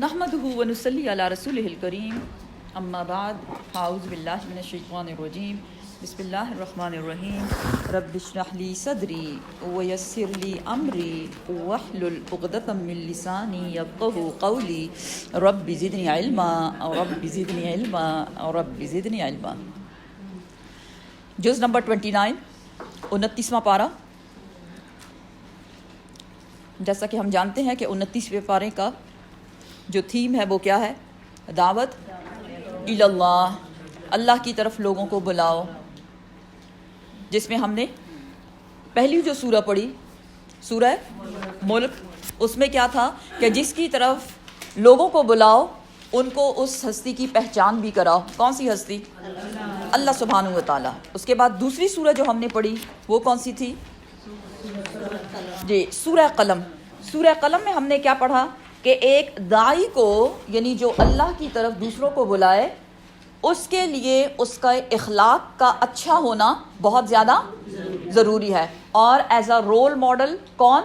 نحمده ونصلي على رسوله الكريم اما بعد فاعوذ بالله من الشیطان الرجیم بسم اللہ الرحمن الرحیم رب اشرح لي صدری ويسر لي امری واحلل عقدۃ من لسانی یفقهوا قولی رب زدنی علما او رب زدنی علما او رب زدنی علما۔ جز نمبر 29، 29واں پارہ۔ جیسا کہ ہم جانتے ہیں کہ 29ویں پارے کا جو تھیم ہے وہ کیا ہے؟ دعوت اللہ، اللہ کی طرف لوگوں کو بلاؤ، جس میں ہم نے پہلی جو سورہ پڑھی سورہ ملک، اس میں کیا تھا کہ جس کی طرف لوگوں کو بلاؤ ان کو اس ہستی کی پہچان بھی کراؤ۔ کون سی ہستی؟ اللہ سبحانہ و تعالیٰ۔ اس کے بعد دوسری سورہ جو ہم نے پڑھی وہ کون سی تھی؟ جی، سورہ قلم۔ سورہ قلم میں ہم نے کیا پڑھا کہ ایک داعی کو، یعنی جو اللہ کی طرف دوسروں کو بلائے، اس کے لیے اس کا اخلاق کا اچھا ہونا بہت زیادہ ضروری ہے۔ اور ایز اے رول ماڈل کون؟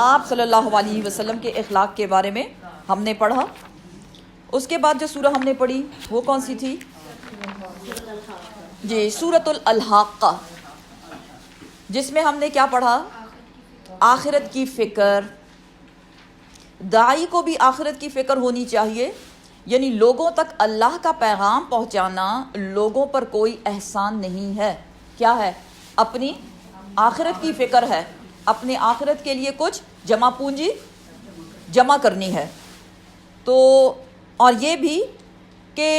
آپ صلی اللہ علیہ وسلم کے اخلاق کے بارے میں ہم نے پڑھا۔ اس کے بعد جو سورہ ہم نے پڑھی وہ کون سی تھی؟ جی، سورۃ الحاقہ، جس میں ہم نے کیا پڑھا؟ آخرت کی فکر۔ داعی کو بھی آخرت کی فکر ہونی چاہیے، یعنی لوگوں تک اللہ کا پیغام پہنچانا لوگوں پر کوئی احسان نہیں ہے۔ کیا ہے؟ اپنی آخرت کی فکر ہے، اپنے آخرت کے لیے کچھ جمع پونجی جمع کرنی ہے۔ تو اور یہ بھی کہ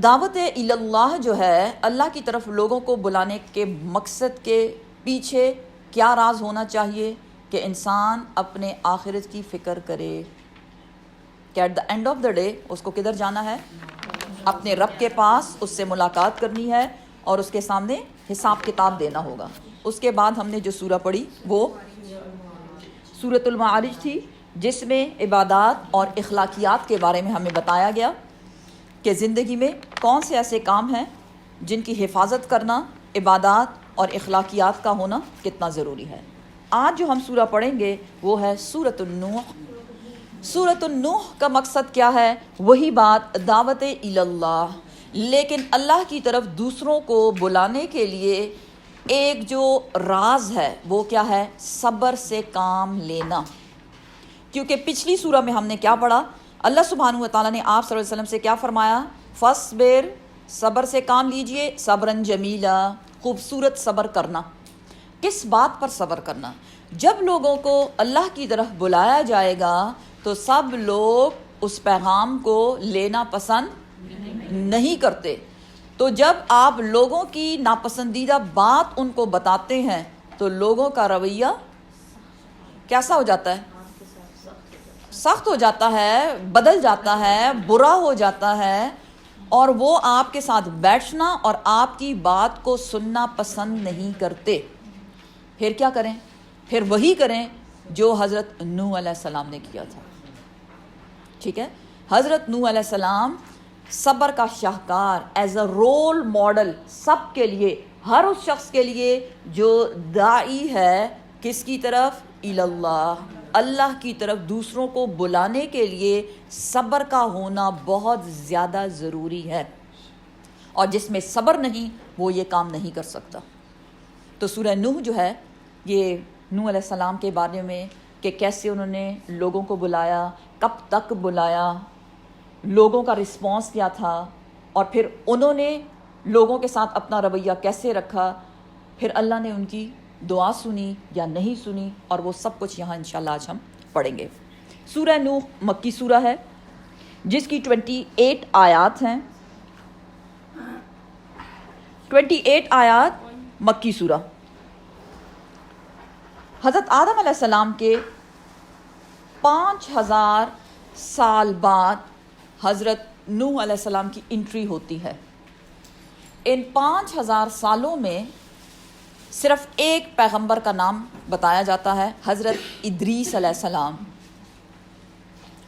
دعوت اللہ جو ہے، اللہ کی طرف لوگوں کو بلانے کے مقصد کے پیچھے کیا راز ہونا چاہیے کہ انسان اپنے آخرت کی فکر کرے کہ at the end of the day اس کو کدھر جانا ہے؟ اپنے رب کے پاس، اس سے ملاقات کرنی ہے اور اس کے سامنے حساب کتاب دینا ہوگا۔ اس کے بعد ہم نے جو سورہ پڑھی وہ سورۃ المعارج تھی، جس میں عبادات اور اخلاقیات کے بارے میں ہمیں بتایا گیا کہ زندگی میں کون سے ایسے کام ہیں جن کی حفاظت کرنا، عبادات اور اخلاقیات کا ہونا کتنا ضروری ہے۔ آج جو ہم سورہ پڑھیں گے وہ ہے سورۃ النوح۔ سورۃ النوح کا مقصد کیا ہے؟ وہی بات، دعوت اللہ، لیکن اللہ کی طرف دوسروں کو بلانے کے لیے ایک جو راز ہے وہ کیا ہے؟ صبر سے کام لینا۔ کیونکہ پچھلی سورہ میں ہم نے کیا پڑھا؟ اللہ سبحانہ و تعالیٰ نے آپ صلی اللہ علیہ وسلم سے کیا فرمایا؟ فاصبر، صبر سے کام لیجئے، صبرن جمیلا، خوبصورت صبر کرنا۔ کس بات پر صبر کرنا؟ جب لوگوں کو اللہ کی طرف بلایا جائے گا تو سب لوگ اس پیغام کو لینا پسند نہیں کرتے۔ تو جب آپ لوگوں کی ناپسندیدہ بات ان کو بتاتے ہیں تو لوگوں کا رویہ کیسا ہو جاتا ہے؟ سخت ہو جاتا ہے، بدل جاتا ہے، برا ہو جاتا ہے، اور وہ آپ کے ساتھ بیٹھنا اور آپ کی بات کو سننا پسند نہیں کرتے۔ پھر کیا کریں؟ پھر وہی کریں جو حضرت نوح علیہ السلام نے کیا تھا۔ ٹھیک ہے؟ حضرت نوح علیہ السلام صبر کا شاہکار، ایز اے رول ماڈل سب کے لیے، ہر اس شخص کے لیے جو داعی ہے کس کی طرف؟ اللہ، اللہ کی طرف دوسروں کو بلانے کے لیے صبر کا ہونا بہت زیادہ ضروری ہے، اور جس میں صبر نہیں وہ یہ کام نہیں کر سکتا۔ تو سورہ نوح جو ہے یہ نوح علیہ السلام کے بارے میں کہ کیسے انہوں نے لوگوں کو بلایا، کب تک بلایا، لوگوں کا رسپانس کیا تھا، اور پھر انہوں نے لوگوں کے ساتھ اپنا رویہ کیسے رکھا، پھر اللہ نے ان کی دعا سنی یا نہیں سنی، اور وہ سب کچھ یہاں انشاءاللہ آج ہم پڑھیں گے۔ سورہ نوح مکی سورہ ہے جس کی 28 آیات ہیں۔ 28 آیات مکی سورہ۔ حضرت آدم علیہ السلام کے 5000 سال بعد حضرت نوح علیہ السلام کی انٹری ہوتی ہے۔ ان 5000 سالوں میں صرف ایک پیغمبر کا نام بتایا جاتا ہے، حضرت ادریس علیہ السلام۔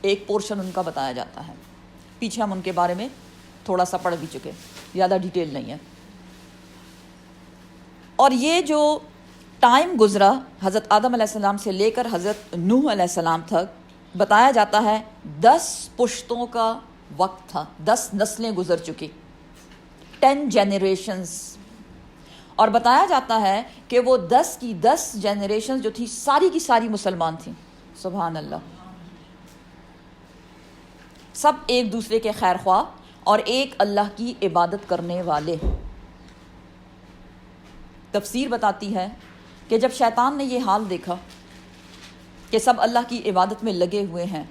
ایک پورشن ان کا بتایا جاتا ہے، پیچھے ہم ان کے بارے میں تھوڑا سا پڑھ بھی چکے، زیادہ ڈیٹیل نہیں ہے۔ اور یہ جو ٹائم گزرا حضرت آدم علیہ السلام سے لے کر حضرت نوح علیہ السلام تک، بتایا جاتا ہے 10 پشتوں کا وقت تھا، 10 نسلیں گزر چکی، 10 جنریشنز، اور بتایا جاتا ہے کہ وہ 10 کی 10 جنریشنز جو تھی ساری کی ساری مسلمان تھیں. سبحان اللہ. سب ایک دوسرے کے خیر خواہ اور ایک اللہ کی عبادت کرنے والے. تفسیر بتاتی ہے کہ جب شیطان نے یہ حال دیکھا کہ سب اللہ کی عبادت میں لگے ہوئے ہیں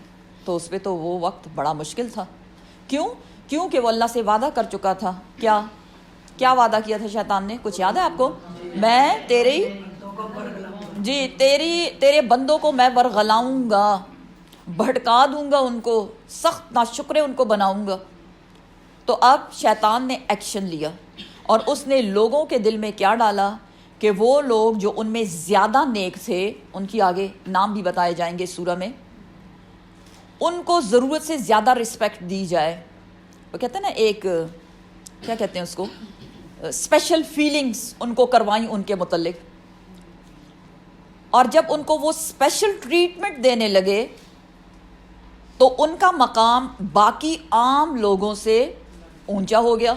تو اس پہ تو وہ وقت بڑا مشکل تھا. کیونکہ وہ اللہ سے وعدہ کر چکا تھا. کیا وعدہ کیا تھا شیطان نے؟ کچھ یاد ہے آپ کو؟ میں تیرے بندوں کو میں ورغلاؤں گا، بھٹکا دوں گا، ان کو سخت ناشکرے ان کو بناؤں گا. تو اب شیطان نے ایکشن لیا اور اس نے لوگوں کے دل میں کیا ڈالا کہ وہ لوگ جو ان میں زیادہ نیک تھے، ان کی آگے نام بھی بتائے جائیں گے سورہ میں، ان کو ضرورت سے زیادہ رسپیکٹ دی جائے. وہ کہتے ہیں نا ایک کیا کہتے ہیں اس کو، اسپیشل فیلنگز ان کو کروائیں ان کے متعلق. اور جب ان کو وہ اسپیشل ٹریٹمنٹ دینے لگے تو ان کا مقام باقی عام لوگوں سے اونچا ہو گیا.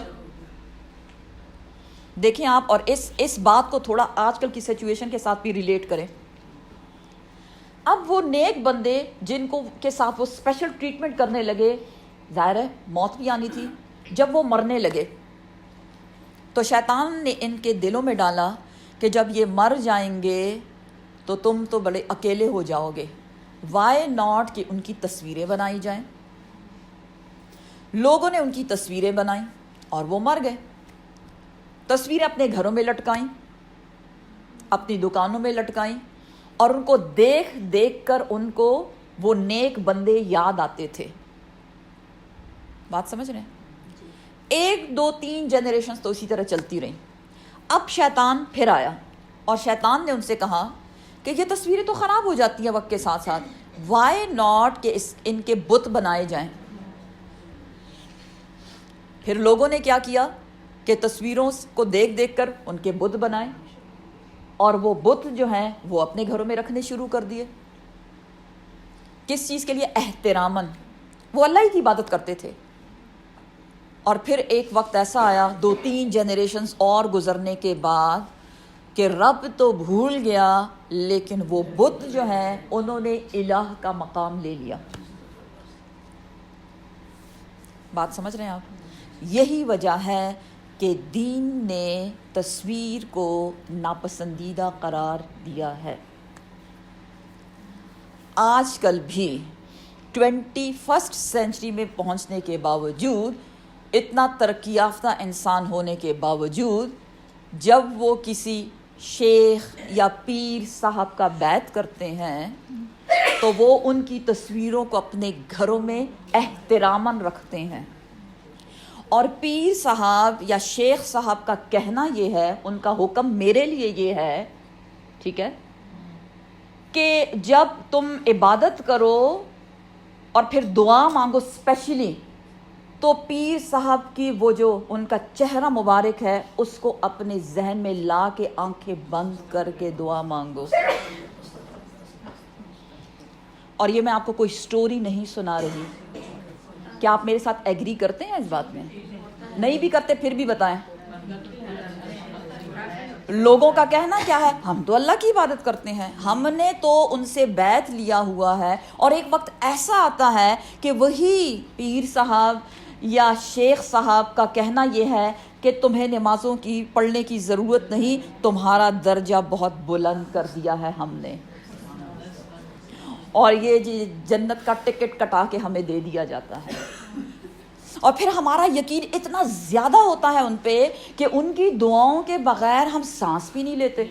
دیکھیں آپ، اور اس بات کو تھوڑا آج کل کی سچویشن کے ساتھ بھی ریلیٹ کریں. اب وہ نیک بندے جن کو کے ساتھ وہ اسپیشل ٹریٹمنٹ کرنے لگے، ظاہر ہے موت بھی آنی تھی. جب وہ مرنے لگے تو شیطان نے ان کے دلوں میں ڈالا کہ جب یہ مر جائیں گے تو تم تو بڑے اکیلے ہو جاؤ گے. وائی ناٹ کہ ان کی تصویریں بنائی جائیں. لوگوں نے ان کی تصویریں بنائیں اور وہ مر گئے. تصویریں اپنے گھروں میں لٹکائیں، اپنی دکانوں میں لٹکائیں، اور ان کو دیکھ دیکھ کر ان کو وہ نیک بندے یاد آتے تھے. بات سمجھ رہے ہیں؟ 1 2 3 جنریشنز تو اسی طرح چلتی رہیں. اب شیطان پھر آیا اور شیطان نے ان سے کہا کہ یہ تصویریں تو خراب ہو جاتی ہیں وقت کے ساتھ ساتھ، وائی ناٹ کہ ان کے بت بنائے جائیں. پھر لوگوں نے کیا کیا کہ تصویروں کو دیکھ دیکھ کر ان کے بت بنائے، اور وہ بت جو ہیں وہ اپنے گھروں میں رکھنے شروع کر دیے. کس چیز کے لیے؟ احتراماً. وہ اللہ ہی کی عبادت کرتے تھے. اور پھر ایک وقت ایسا آیا 2 3 جنریشنز اور گزرنے کے بعد کہ رب تو بھول گیا، لیکن وہ بت جو ہیں انہوں نے الہ کا مقام لے لیا. بات سمجھ رہے ہیں آپ؟ یہی وجہ ہے کہ دین نے تصویر کو ناپسندیدہ قرار دیا ہے. آج کل بھی 21 سینچری میں پہنچنے کے باوجود، اتنا ترقی یافتہ انسان ہونے کے باوجود، جب وہ کسی شیخ یا پیر صاحب کا بیعت کرتے ہیں تو وہ ان کی تصویروں کو اپنے گھروں میں احتراماً رکھتے ہیں. اور پیر صاحب یا شیخ صاحب کا کہنا یہ ہے، ان کا حکم میرے لیے یہ ہے، ٹھیک ہے، کہ جب تم عبادت کرو اور پھر دعا مانگو اسپیشلی، تو پیر صاحب کی وہ جو ان کا چہرہ مبارک ہے اس کو اپنے ذہن میں لا کے آنکھیں بند کر کے دعا مانگو. اور یہ میں آپ کو کوئی سٹوری نہیں سنا رہی. کیا آپ میرے ساتھ ایگری کرتے ہیں اس بات میں؟ نہیں بھی کرتے پھر بھی بتائیں. لوگوں کا کہنا کیا ہے؟ ہم تو اللہ کی عبادت کرتے ہیں، ہم نے تو ان سے بیعت لیا ہوا ہے. اور ایک وقت ایسا آتا ہے کہ وہی پیر صاحب یا شیخ صاحب کا کہنا یہ ہے کہ تمہیں نمازوں کی پڑھنے کی ضرورت نہیں، تمہارا درجہ بہت بلند کر دیا ہے ہم نے، اور یہ جنت کا ٹکٹ کٹا کے ہمیں دے دیا جاتا ہے. اور پھر ہمارا یقین اتنا زیادہ ہوتا ہے ان پہ کہ ان کی دعاؤں کے بغیر ہم سانس بھی نہیں لیتے.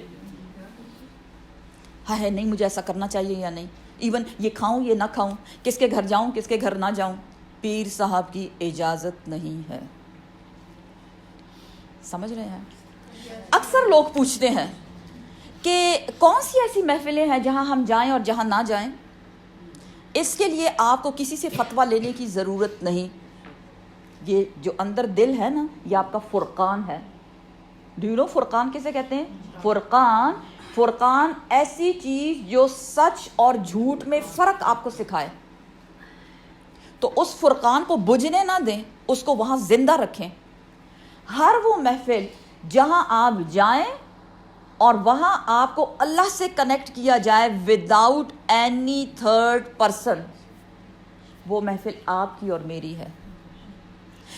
ہے نہیں مجھے ایسا کرنا چاہیے یا نہیں، ایون یہ کھاؤں یہ نہ کھاؤں، کس کے گھر جاؤں کس کے گھر نہ جاؤں، پیر صاحب کی اجازت نہیں ہے. سمجھ رہے ہیں؟ اکثر لوگ پوچھتے ہیں کہ کون سی ایسی محفلیں ہیں جہاں ہم جائیں اور جہاں نہ جائیں. اس کے لیے آپ کو کسی سے فتویٰ لینے کی ضرورت نہیں. یہ جو اندر دل ہے نا، یہ آپ کا فرقان ہے. ڈو یو نو فرقان کسے کہتے ہیں؟ فرقان ایسی چیز جو سچ اور جھوٹ میں فرق آپ کو سکھائے. تو اس فرقان کو بجھنے نہ دیں، اس کو وہاں زندہ رکھیں۔ ہر وہ محفل جہاں آپ جائیں اور وہاں آپ کو اللہ سے کنیکٹ کیا جائے وداؤٹ اینی تھرڈ پرسن، وہ محفل آپ کی اور میری ہے۔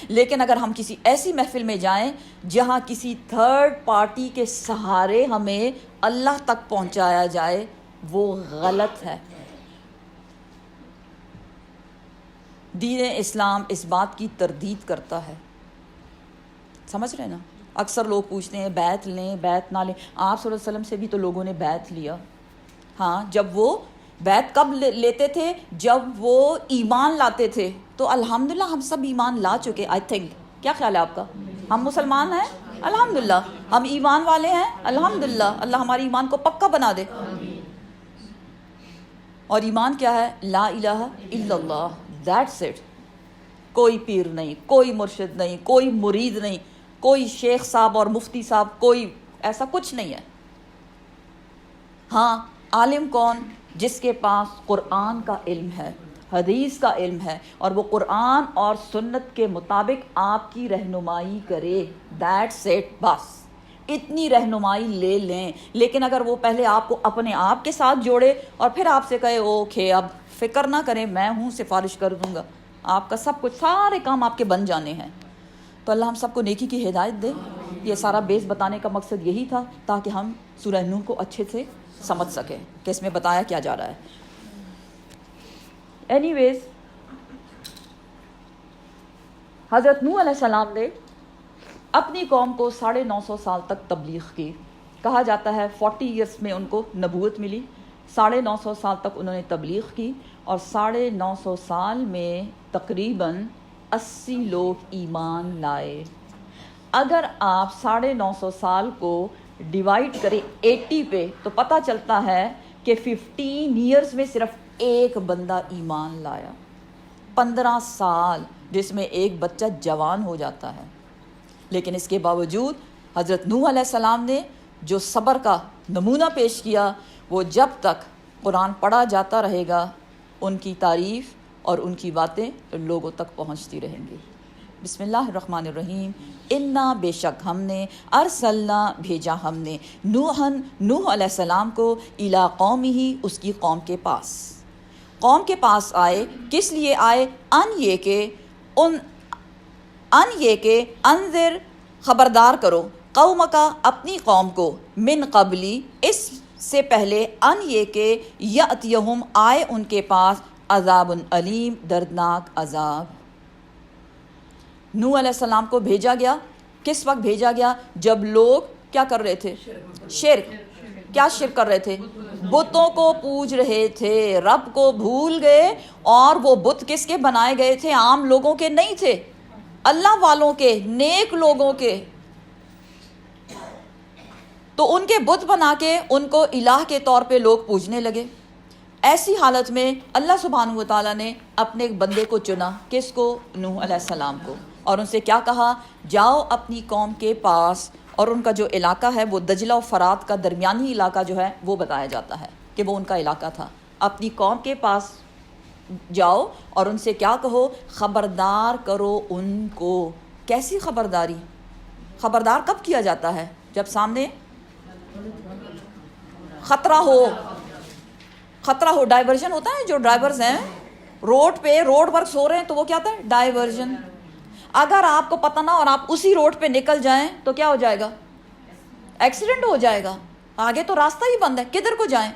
لیکن اگر ہم کسی ایسی محفل میں جائیں جہاں کسی تھرڈ پارٹی کے سہارے ہمیں اللہ تک پہنچایا جائے، وہ غلط ہے۔ دین اسلام اس بات کی تردید کرتا ہے، سمجھ رہے نا؟ اکثر لوگ پوچھتے ہیں بیعت لیں بیعت نہ لیں، آپ صلی اللہ علیہ وسلم سے بھی تو لوگوں نے بیعت لیا۔ ہاں، جب وہ بیعت کب لیتے تھے؟ جب وہ ایمان لاتے تھے۔ تو الحمدللہ ہم سب ایمان لا چکے، آئی تھنک۔ کیا خیال ہے آپ کا؟ ہم مسلمان ہیں الحمدللہ، ہم ایمان والے ہیں الحمدللہ، اللہ ہمارے ایمان کو پکا بنا دے۔ اور ایمان کیا ہے؟ لا الہ الا اللہ، دیٹس اٹ۔ کوئی پیر نہیں، کوئی مرشد نہیں، کوئی مرید نہیں، کوئی شیخ صاحب اور مفتی صاحب، کوئی ایسا کچھ نہیں ہے۔ ہاں، عالم کون؟ جس کے پاس قرآن کا علم ہے، حدیث کا علم ہے، اور وہ قرآن اور سنت کے مطابق آپ کی رہنمائی کرے، دیٹس اٹ، بس اتنی رہنمائی لے لیں۔ لیکن اگر وہ پہلے آپ کو اپنے آپ کے ساتھ جوڑے اور پھر آپ سے کہے اوکے اب فکر نہ کریں، میں ہوں، سفارش کر دوں گا، آپ کا سب کچھ، سارے کام آپ کے بن جانے ہیں، تو اللہ ہم سب کو نیکی کی ہدایت دے۔ یہ سارا بیس بتانے کا مقصد یہی تھا تاکہ ہم سورہ نوح کو اچھے سے سمجھ سکیں کہ اس میں بتایا کیا جا رہا ہے۔ اینی ویز، حضرت نوح علیہ السلام نے اپنی قوم کو 950 سال تک تبلیغ کی۔ کہا جاتا ہے 40 ایئرس میں ان کو نبوت ملی، 950 سال تک انہوں نے تبلیغ کی، اور 950 سال میں تقریباً 80 لوگ ایمان لائے۔ اگر آپ 950 سال کو ڈیوائڈ کریں 80 پہ تو پتہ چلتا ہے کہ 15 ایئرس میں صرف ایک بندہ ایمان لایا۔ 15 سال جس میں ایک بچہ جوان ہو جاتا ہے۔ لیکن اس کے باوجود حضرت نوح علیہ السلام نے جو صبر کا نمونہ پیش کیا، وہ جب تک قرآن پڑھا جاتا رہے گا ان کی تعریف اور ان کی باتیں لوگوں تک پہنچتی رہیں گی۔ بسم اللہ الرحمن الرحیم۔ انا، بے شک ہم نے، ارسلنا، بھیجا ہم نے، نوح علیہ السلام کو، الی قومہ، اس کی قوم کے پاس۔ قوم کے پاس آئے، کس لیے آئے؟ ان یہ کہ انذر، خبردار کرو، قومکا، اپنی قوم کو، من قبلی، اس سے پہلے، ان یہ کہ یأتیہم، آئے ان کے پاس، عذاب علیم، دردناک عذاب۔ نوح علیہ السلام کو بھیجا گیا، کس وقت بھیجا گیا؟ جب لوگ کیا کر رہے تھے؟ شرک۔ کیا شرک کر رہے تھے؟ بتوں کو پوج رہے تھے، رب کو بھول گئے، اور وہ بت کس کے بنائے گئے تھے؟ عام لوگوں کے نہیں تھے، اللہ والوں کے، نیک لوگوں کے۔ تو ان کے بت بنا کے ان کو الہ کے طور پہ لوگ پوجنے لگے۔ ایسی حالت میں اللہ سبحانہ وتعالیٰ نے اپنے ایک بندے کو چنا، کس کو؟ نوح علیہ السلام کو، اور ان سے کیا کہا؟ جاؤ اپنی قوم کے پاس، اور ان کا جو علاقہ ہے وہ دجلہ و فرات کا درمیانی علاقہ جو ہے وہ بتایا جاتا ہے کہ وہ ان کا علاقہ تھا۔ اپنی قوم کے پاس جاؤ اور ان سے کیا کہو؟ خبردار کرو ان کو۔ کیسی خبرداری؟ خبردار کب کیا جاتا ہے؟ جب سامنے خطرہ ہو، ڈائیورژن ہوتا ہے۔ جو ڈرائیورز ہیں روڈ پر سو رہے ہیں تو وہ کیا ہوتا ہے؟ ڈائیورژن۔ اگر آپ کو پتہ نہ اور آپ اسی روڈ پہ نکل جائیں تو کیا ہو جائے گا؟ ایکسیڈنٹ ہو جائے گا، آگے تو راستہ ہی بند ہے، کدھر کو جائیں؟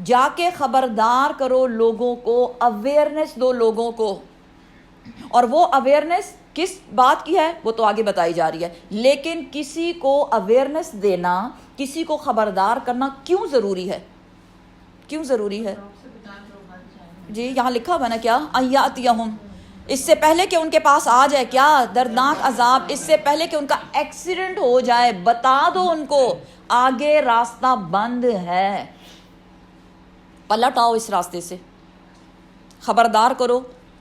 جا کے خبردار کرو لوگوں کو، اویئرنیس دو لوگوں کو۔ اور وہ اویئرنیس کس بات کی ہے وہ تو آگے بتائی جا رہی ہے، لیکن کسی کو اویئرنیس دینا، کسی کو خبردار کرنا کیوں ضروری ہے؟ کیوں ضروری ہے؟ جی یہاں لکھا ہوا نا، کیا؟ ایاتیہم، اس سے پہلے کہ ان کے پاس آ جائے کیا؟ دردناک عذاب، اس سے پہلے کہ ان کا ایکسیڈنٹ ہو جائے، بتا دو ان کو آگے راستہ بند ہے، پلٹ آؤ اس راستے سے، خبردار کرو۔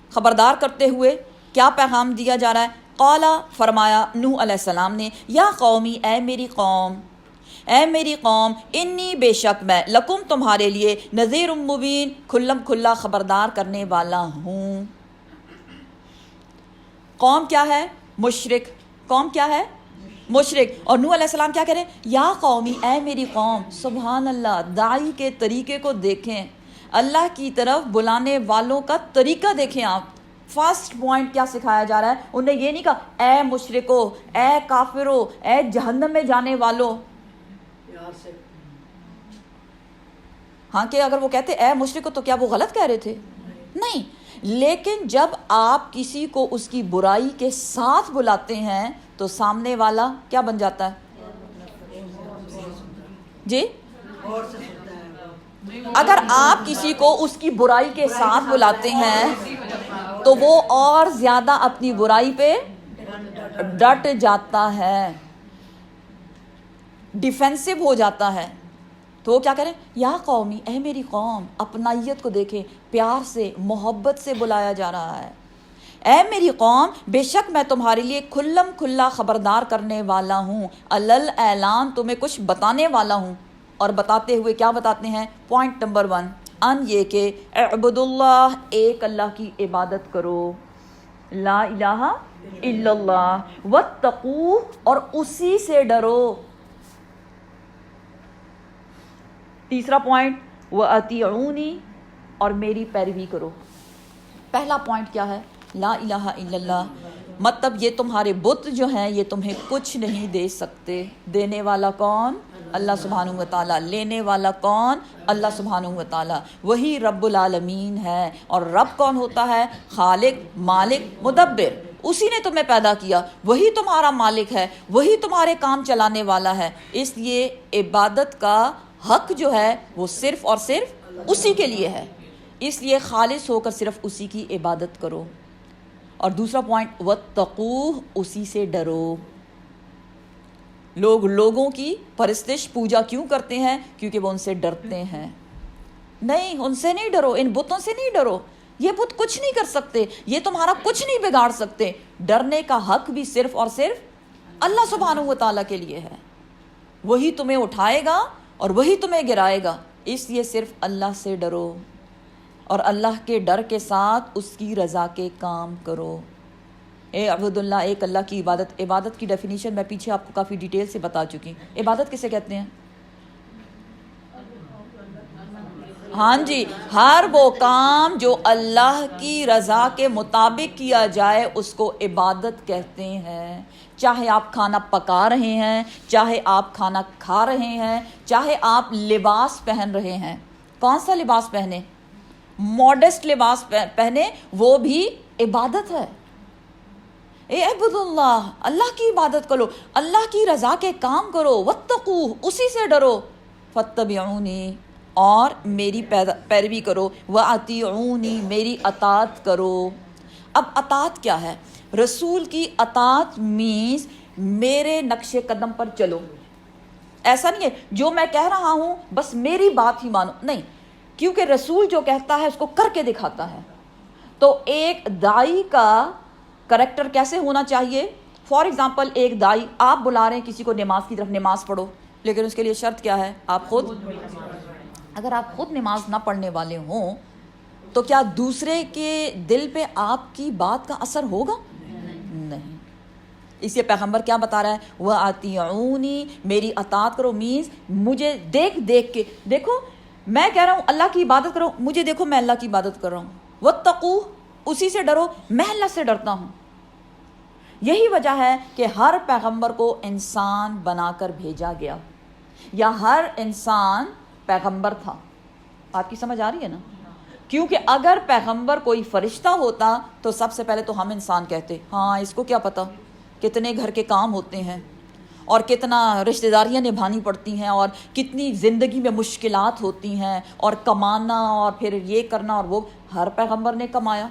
خبردار کرتے ہوئے کیا پیغام دیا جا رہا ہے؟ قالا، فرمایا نوح علیہ السلام نے، یا قومی، اے میری قوم، انی، بے شک میں، لکم، تمہارے لیے، نذیر مبین، کھلم کھلا خبردار کرنے والا ہوں۔ قوم کیا ہے؟ مشرک. قوم کیا ہے؟ مشرک. اور نوح علیہ السلام کیا کہہ رہے ہیں؟ یا قومی، اے میری قوم. سبحان اللہ. داعی کے طریقے کو دیکھیں، اللہ کی طرف بلانے والوں کا طریقہ دیکھیں آپ. فرسٹ پوائنٹ کیا سکھایا جا رہا ہے؟ انہیں یہ نہیں کہا اے مشرکو، اے کافرو، اے جہنم میں جانے والو. ہاں کہ اگر وہ کہتے اے مشرکو تو کیا وہ غلط کہہ رہے تھے؟ نہیں. لیکن جب آپ کسی کو اس کی برائی کے ساتھ بلاتے ہیں تو سامنے والا کیا بن جاتا ہے؟ جی، اگر آپ کسی کو اس کی برائی کے ساتھ بلاتے ہیں تو وہ اور زیادہ اپنی برائی پہ ڈٹ جاتا ہے، ڈیفینسو ہو جاتا ہے. تو وہ کیا کریں؟ یا قومی، اے میری قوم. اپنائیت کو دیکھیں، پیار سے، محبت سے بلایا جا رہا ہے. اے میری قوم، بے شک میں تمہارے لیے کھلم کھلا خبردار کرنے والا ہوں، علل اعلان تمہیں کچھ بتانے والا ہوں. اور بتاتے ہوئے کیا بتاتے ہیں؟ پوائنٹ نمبر 1 ان یہ کہ اعبد اللہ، ایک اللہ کی عبادت کرو، لا الہ الا اللہ، واتقوہ، اور اسی سے ڈرو. تیسرا پوائنٹ وَأَطِیعُونِی، اور میری پیروی کرو. پہلا پوائنٹ کیا ہے؟ لا الہ الا اللہ. مطلب یہ تمہارے بت جو ہیں یہ تمہیں کچھ نہیں دے سکتے. دینے والا کون؟ اللہ سبحانہ و تعالیٰ. لینے والا کون؟ اللہ سبحانہ و تعالیٰ. وہی رب العالمین ہے. اور رب کون ہوتا ہے؟ خالق، مالک، مدبر. اسی نے تمہیں پیدا کیا، وہی تمہارا مالک ہے، وہی تمہارے کام چلانے والا ہے. اس لیے عبادت کا حق جو ہے وہ صرف اور صرف اسی کے لیے ہے. اس لیے خالص ہو کر صرف اسی کی عبادت کرو. اور دوسرا پوائنٹ واتقوہ، اسی سے ڈرو. لوگ لوگوں کی پرستش پوجا کیوں کرتے ہیں؟ کیونکہ وہ ان سے ڈرتے ہیں. نہیں، ان سے نہیں ڈرو، ان بتوں سے نہیں ڈرو. یہ بت کچھ نہیں کر سکتے، یہ تمہارا کچھ نہیں بگاڑ سکتے. ڈرنے کا حق بھی صرف اور صرف اللہ سبحانہ و تعالیٰ کے لیے ہے. وہی تمہیں اٹھائے گا اور وہی تمہیں گرائے گا. اس لیے صرف اللہ سے ڈرو اور اللہ کے ڈر کے ساتھ اس کی رضا کے کام کرو. اے عبد اللہ، ایک اللہ کی عبادت. عبادت کی ڈیفینیشن میں پیچھے آپ کو کافی ڈیٹیل سے بتا چکی. عبادت کسے کہتے ہیں؟ ہاں جی، ہر وہ کام جو اللہ کی رضا کے مطابق کیا جائے اس کو عبادت کہتے ہیں. چاہے آپ کھانا پکا رہے ہیں، چاہے آپ کھانا کھا رہے ہیں، چاہے آپ لباس پہن رہے ہیں. کون سا لباس پہنے؟ ماڈسٹ لباس پہنے، وہ بھی عبادت ہے. اے عبد اللہ، اللہ کی عبادت کرو، اللہ کی رضا کے کام کرو. واتقوہ، اسی سے ڈرو. فاتبعونی، اور میری پیروی کرو. وَأَطِیعُونِی، میری اطاعت کرو. اب اطاعت کیا ہے؟ رسول کی اطاعت مینز میرے نقش قدم پر چلو. ایسا نہیں ہے جو میں کہہ رہا ہوں بس میری بات ہی مانو، نہیں. کیونکہ رسول جو کہتا ہے اس کو کر کے دکھاتا ہے. تو ایک داعی کا کریکٹر کیسے ہونا چاہیے؟ فار ایگزامپل، ایک داعی، آپ بلا رہے ہیں کسی کو نماز کی طرف، نماز پڑھو، لیکن اس کے لیے شرط کیا ہے؟ آپ خود، اگر آپ خود نماز نہ پڑھنے والے ہوں تو کیا دوسرے کے دل پہ آپ کی بات کا اثر ہوگا؟ نہیں. اس لیے پیغمبر کیا بتا رہا ہے؟ وَأَطِیعُونِی، میری اطاعت کرو. مینز مجھے دیکھ دیکھ کے دیکھو. میں کہہ رہا ہوں اللہ کی عبادت کرو، مجھے دیکھو میں اللہ کی عبادت کر رہا ہوں. واتقوہ، اسی سے ڈرو، میں اللہ سے ڈرتا ہوں. یہی وجہ ہے کہ ہر پیغمبر کو انسان بنا کر بھیجا گیا، یا ہر انسان پیغمبر تھا. آپ کی سمجھ آ رہی ہے نا؟ کیونکہ اگر پیغمبر کوئی فرشتہ ہوتا تو سب سے پہلے تو ہم انسان کہتے ہاں اس کو کیا پتہ کتنے گھر کے کام ہوتے ہیں اور کتنا رشتہ داریاں نبھانی پڑتی ہیں اور کتنی زندگی میں مشکلات ہوتی ہیں اور کمانا اور پھر یہ کرنا اور وہ. ہر پیغمبر نے کمایا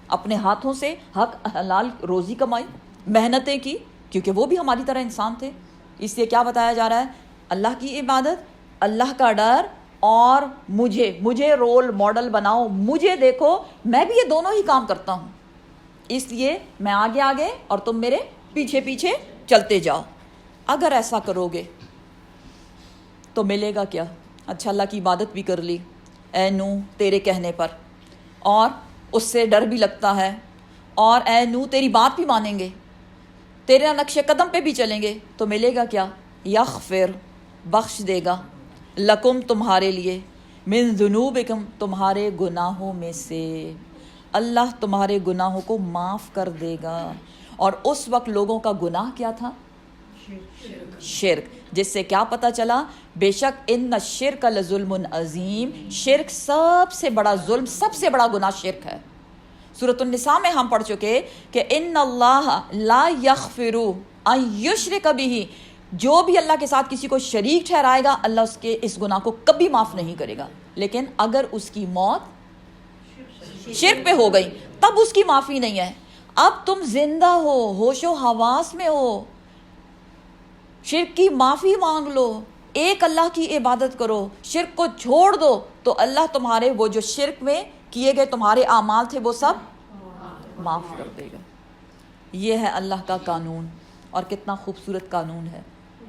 اپنے ہاتھوں سے، حق حلال روزی کمائی، محنتیں کی، کیونکہ وہ بھی ہماری طرح انسان تھے. اس لیے کیا بتایا جا رہا ہے؟ اللہ کی عبادت، اللہ کا ڈر، اور مجھے رول ماڈل بناؤ، مجھے دیکھو، میں بھی یہ دونوں ہی کام کرتا ہوں. اس لیے میں آگے آگے اور تم میرے پیچھے پیچھے چلتے جاؤ. اگر ایسا کرو گے تو ملے گا کیا؟ اچھا، اللہ کی عبادت بھی کر لی اے نوح تیرے کہنے پر، اور اس سے ڈر بھی لگتا ہے، اور اے نو تیری بات بھی مانیں گے, تیرے نقش قدم پہ بھی چلیں گے, تو ملے گا کیا؟ یغفر بخش دے گا, لکم تمہارے لیے, من ذنوبکم تمہارے گناہوں میں سے, اللہ تمہارے گناہوں کو معاف کر دے گا. اور اس وقت لوگوں کا گناہ کیا تھا؟ شرک. جس سے کیا پتہ چلا؟ بے شک ان الشرک لظلم عظیم, شرک سب سے بڑا ظلم, سب سے بڑا گناہ شرک ہے. سورۃ النساء میں ہم پڑھ چکے کہ ان اللہ لا یغفر ان یشرک بہ, جو بھی اللہ کے ساتھ کسی کو شریک ٹھہرائے گا اللہ اس کے اس گناہ کو کبھی معاف نہیں کرے گا. لیکن اگر اس کی موت شرک پہ ہو گئی تب اس کی معافی نہیں ہے. اب تم زندہ ہو, ہوش و حواس میں ہو, شرک کی معافی مانگ لو, ایک اللہ کی عبادت کرو, شرک کو چھوڑ دو, تو اللہ تمہارے وہ جو شرک میں کیے گئے تمہارے اعمال تھے وہ سب معاف کر دے گا. یہ ہے اللہ کا قانون, اور کتنا خوبصورت قانون ہے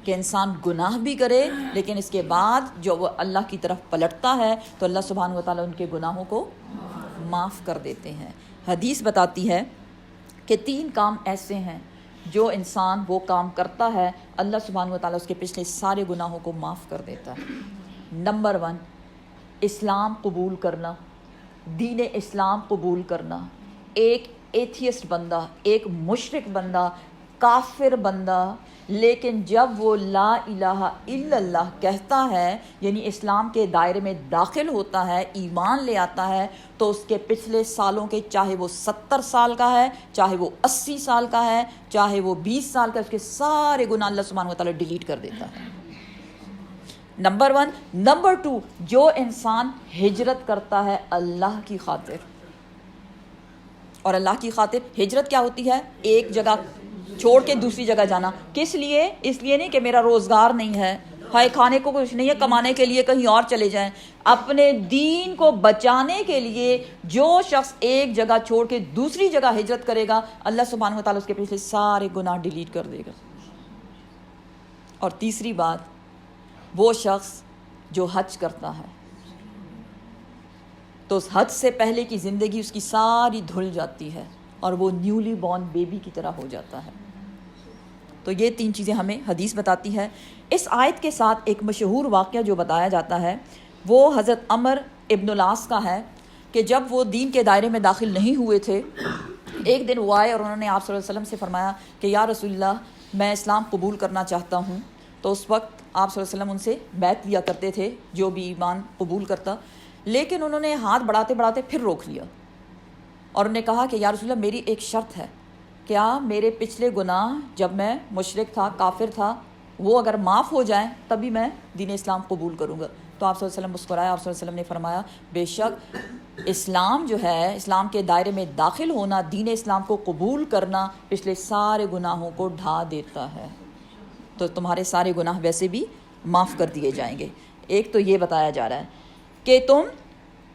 کہ انسان گناہ بھی کرے لیکن اس کے بعد جو وہ اللہ کی طرف پلٹتا ہے تو اللہ سبحانہ و تعالیٰ ان کے گناہوں کو معاف کر دیتے ہیں. حدیث بتاتی ہے کہ 3 کام ایسے ہیں جو انسان وہ کام کرتا ہے اللہ سبحانہ و تعالیٰ اس کے پچھلے سارے گناہوں کو معاف کر دیتا ہے. نمبر 1, اسلام قبول کرنا, دین اسلام قبول کرنا. ایک ایتھیسٹ بندہ, ایک مشرک بندہ, کافر بندہ, لیکن جب وہ لا الہ الا اللہ کہتا ہے, یعنی اسلام کے دائرے میں داخل ہوتا ہے, ایمان لے آتا ہے, تو اس کے پچھلے سالوں کے, چاہے وہ 70 سال کا ہے, چاہے وہ 80 سال کا ہے, چاہے وہ 20 سال کا, اس کے سارے گناہ اللہ سبحانہ و تعالیٰ ڈیلیٹ کر دیتا ہے. نمبر 1. نمبر 2, جو انسان ہجرت کرتا ہے اللہ کی خاطر, اور اللہ کی خاطر ہجرت کیا ہوتی ہے؟ ایک جگہ چھوڑ کے دوسری جگہ جانا. کس لیے؟ اس لیے نہیں کہ میرا روزگار نہیں ہے, ہائے کھانے کو کچھ نہیں ہے, کمانے کے لیے کہیں اور چلے جائیں. اپنے دین کو بچانے کے لیے جو شخص ایک جگہ چھوڑ کے دوسری جگہ ہجرت کرے گا اللہ سبحانہ و تعالیٰ اس کے پچھلے سارے گناہ ڈیلیٹ کر دے گا. اور تیسری بات, وہ شخص جو حج کرتا ہے تو اس حج سے پہلے کی زندگی اس کی ساری دھل جاتی ہے اور وہ نیولی بورن بیبی کی طرح ہو جاتا ہے. تو یہ 3 چیزیں ہمیں حدیث بتاتی ہے. اس آیت کے ساتھ ایک مشہور واقعہ جو بتایا جاتا ہے وہ حضرت عمر ابن العاص کا ہے کہ جب وہ دین کے دائرے میں داخل نہیں ہوئے تھے, ایک دن وہ آئے اور انہوں نے آپ صلی اللہ علیہ وسلم سے فرمایا کہ یا رسول اللہ میں اسلام قبول کرنا چاہتا ہوں. تو اس وقت آپ صلی اللہ علیہ وسلم ان سے بیعت لیا کرتے تھے جو بھی ایمان قبول کرتا, لیکن انہوں نے ہاتھ بڑھاتے بڑھاتے پھر روک لیا اور انہوں نے کہا کہ یا رسول اللہ میری ایک شرط ہے, کیا میرے پچھلے گناہ جب میں مشرک تھا, کافر تھا, وہ اگر معاف ہو جائیں تبھی میں دین اسلام قبول کروں گا. تو آپ صلی اللہ علیہ وسلم مسکرائے, آپ صلی اللہ علیہ وسلم نے فرمایا بے شک اسلام جو ہے, اسلام کے دائرے میں داخل ہونا, دین اسلام کو قبول کرنا پچھلے سارے گناہوں کو ڈھا دیتا ہے, تو تمہارے سارے گناہ ویسے بھی معاف کر دیے جائیں گے. ایک تو یہ بتایا جا رہا ہے کہ تم,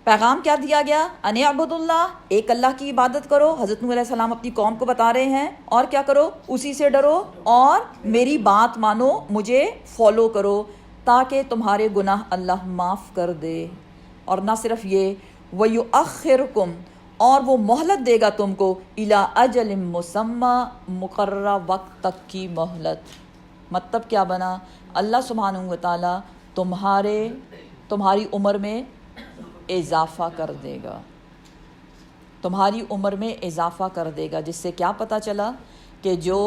پیغام کیا دیا گیا؟ ان اعبدوا اللہ, ایک اللہ کی عبادت کرو. حضرت نوح علیہ السلام اپنی قوم کو بتا رہے ہیں, اور کیا کرو؟ اسی سے ڈرو اور میری بات مانو, مجھے فالو کرو تاکہ تمہارے گناہ اللہ معاف کر دے. اور نہ صرف یہ, وَيُؤَخِّرْكُمْ, اور وہ مہلت دے گا تم کو, اِلَىٰ أَجَلٍ مُّسَمًّى, مقررہ وقت تک کی مہلت. مطلب کیا بنا؟ اللہ سبحانہ و تعالیٰ تمہاری عمر میں اضافہ کر دے گا, تمہاری عمر میں اضافہ کر دے گا, جس سے کیا پتہ چلا کہ جو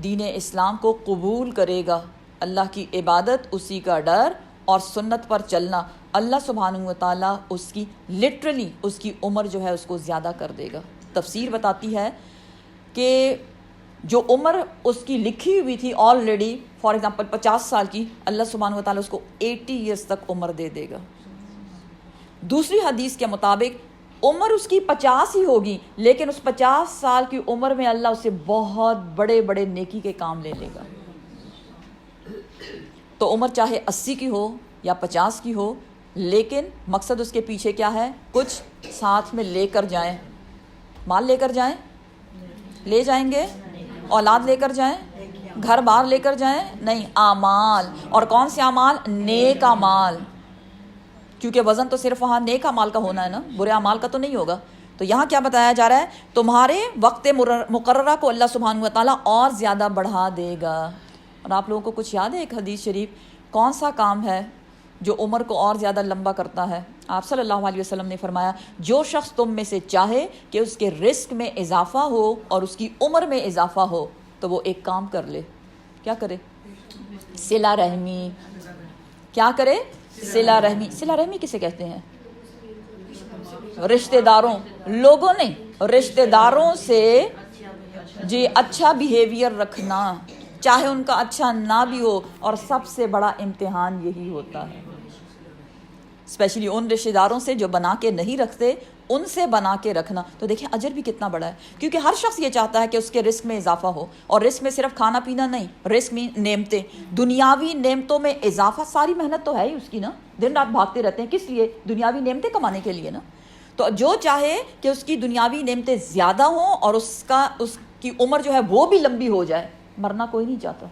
دین اسلام کو قبول کرے گا, اللہ کی عبادت, اسی کا ڈر اور سنت پر چلنا, اللہ سبحانہ و تعالیٰ اس کی لٹرلی اس کی عمر جو ہے اس کو زیادہ کر دے گا. تفسیر بتاتی ہے کہ جو عمر اس کی لکھی ہوئی تھی آلریڈی, فار ایگزامپل 50 سال کی, اللہ سبحانہ و تعالیٰ اس کو 80 ایئرس تک عمر دے دے گا. دوسری حدیث کے مطابق عمر اس کی 50 ہی ہوگی, لیکن اس 50 سال کی عمر میں اللہ اسے بہت بڑے بڑے نیکی کے کام لے لے گا. تو عمر چاہے 80 کی ہو یا 50 کی ہو, لیکن مقصد اس کے پیچھے کیا ہے؟ کچھ ساتھ میں لے کر جائیں. مال لے کر جائیں, لے جائیں گے, اولاد لے کر جائیں, گھر بار لے کر جائیں, نہیں, اعمال. اور کون سے اعمال؟ نیک اعمال, کیونکہ وزن تو صرف وہاں نیک اعمال کا ہونا ہے نا, برے اعمال کا تو نہیں ہوگا. تو یہاں کیا بتایا جا رہا ہے؟ تمہارے وقت مقررہ کو اللہ سبحانہ و تعالیٰ اور زیادہ بڑھا دے گا. اور آپ لوگوں کو کچھ یاد ہے ایک حدیث شریف، کون سا کام ہے جو عمر کو اور زیادہ لمبا کرتا ہے؟ آپ صلی اللہ علیہ وسلم نے فرمایا جو شخص تم میں سے چاہے کہ اس کے رزق میں اضافہ ہو اور اس کی عمر میں اضافہ ہو تو وہ ایک کام کر لے. کیا کرے؟ صلہ رحمی. کیا کرے؟ صلہ رحمی. صلہ رحمی کسے کہتے ہیں؟ رشتہ داروں، لوگوں نہیں، رشتہ داروں سے جی اچھا بیہیویئر رکھنا، چاہے ان کا اچھا نہ بھی ہو. اور سب سے بڑا امتحان یہی ہوتا ہے، اسپیشلی ان رشتہ داروں سے جو بنا کے نہیں رکھتے، ان سے بنا کے رکھنا. تو دیکھیں اجر بھی کتنا بڑا ہے، کیونکہ ہر شخص یہ چاہتا ہے کہ اس کے رزق میں اضافہ ہو. اور رزق میں صرف کھانا پینا نہیں، رزق میں نعمتیں، دنیاوی نعمتوں میں اضافہ. ساری محنت تو ہے ہی اس کی نا، دن رات بھاگتے رہتے ہیں کس لیے؟ دنیاوی نعمتیں کمانے کے لیے نا. تو جو چاہے کہ اس کی دنیاوی نعمتیں زیادہ ہوں اور اس کی عمر جو ہے وہ بھی لمبی ہو جائے، مرنا کوئی نہیں چاہتا.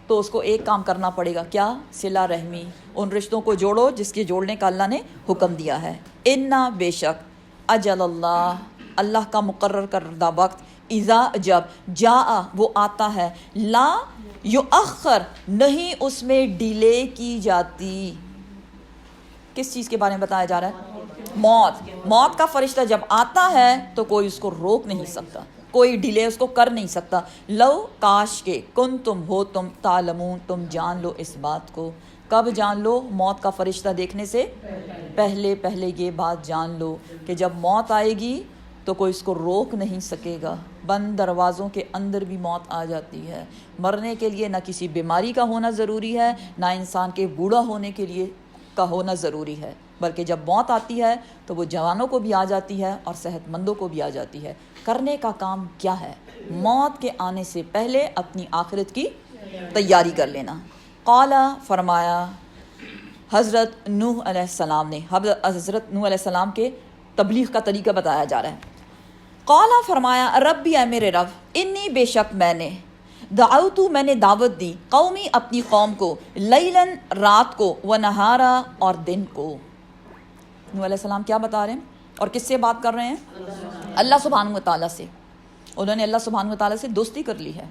تو اس کو ایک کام کرنا پڑے گا، کیا؟ صلہ رحمی. ان رشتوں کو جوڑو جس کے جوڑنے کا اللہ نے حکم دیا ہے. انا بے شک اجل اللہ، اللہ کا مقرر کردہ وقت، اذا جب، جاء وہ آتا ہے، لا یؤخر نہیں اس میں ڈیلے کی جاتی. کس چیز کے بارے میں بتایا جا رہا ہے؟ موت. موت کا فرشتہ جب آتا ہے تو کوئی اس کو روک نہیں سکتا، کوئی ڈیلے اس کو کر نہیں سکتا. لو کاش کے کن تم ہو تم تعلمون تم جان لو اس بات کو. کب جان لو؟ موت کا فرشتہ دیکھنے سے پہلے یہ بات جان لو کہ جب موت آئے گی تو کوئی اس کو روک نہیں سکے گا. بند دروازوں کے اندر بھی موت آ جاتی ہے. مرنے کے لیے نہ کسی بیماری کا ہونا ضروری ہے، نہ انسان کے بوڑھا ہونے کے لیے کا ہونا ضروری ہے، بلکہ جب موت آتی ہے تو وہ جوانوں کو بھی آ جاتی ہے اور صحت مندوں کو بھی آ جاتی ہے. کرنے کا کام کیا ہے؟ موت کے آنے سے پہلے اپنی آخرت کی تیاری کر لینا. قال فرمایا حضرت نوح علیہ السلام نے، حضرت نوح علیہ السلام کے تبلیغ کا طریقہ بتایا جا رہا ہے. قال فرمایا ربی اے میرے رب، انی بے شک میں نے، دعوتو میں نے دعوت دی، قومی اپنی قوم کو، لیلاً رات کو، ونہارا اور دن کو. نوح علیہ السلام کیا بتا رہے ہیں اور کس سے بات کر رہے ہیں؟ اللہ سبحانہ و تعالیٰ سے. انہوں نے اللہ سبحانہ و تعالیٰ سے دوستی کر لی ہے،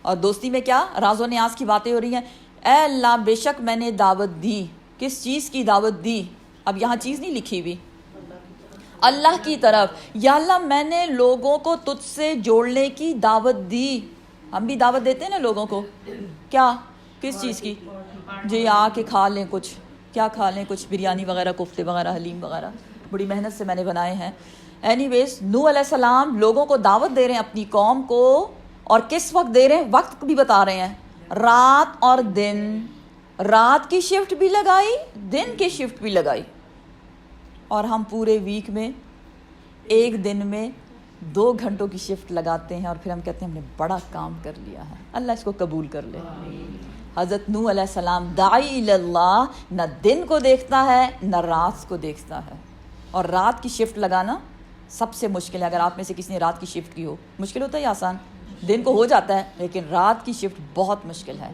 اور دوستی میں کیا؟ راز و نیاز کی باتیں ہو رہی ہیں. اے اللہ بے شک میں نے دعوت دی. کس چیز کی دعوت دی؟ اب یہاں چیز نہیں لکھی ہوئی، اللہ کی طرف. یا اللہ میں نے لوگوں کو تجھ سے جوڑنے کی دعوت دی. ہم بھی دعوت دیتے ہیں نا لوگوں کو، کیا؟ کس چیز کی؟ جی آ کے کھا لیں کچھ. کیا کھا لیں؟ کچھ بریانی وغیرہ، کفتے وغیرہ، حلیم وغیرہ، بڑی محنت سے میں نے بنائے ہیں. اینی ویز نوح علیہ السلام لوگوں کو دعوت دے رہے ہیں اپنی قوم کو، اور کس وقت دے رہے ہیں؟ وقت بھی بتا رہے ہیں، رات اور دن. رات کی شفٹ بھی لگائی، دن کی شفٹ بھی لگائی. اور ہم پورے ویک میں ایک دن میں 2 گھنٹوں کی شفٹ لگاتے ہیں، اور پھر ہم کہتے ہیں ہم نے بڑا کام کر لیا ہے. اللہ اس کو قبول کر لے. حضرت نوح علیہ السلام داعی اللہ، نہ دن کو دیکھتا ہے نہ رات کو دیکھتا ہے. اور رات کی شفٹ لگانا سب سے مشکل ہے. اگر آپ میں سے کسی نے رات کی شفٹ کی ہو، مشکل ہوتا ہے یا آسان؟ دن کو ہو جاتا ہے، لیکن رات کی شفٹ بہت مشکل ہے.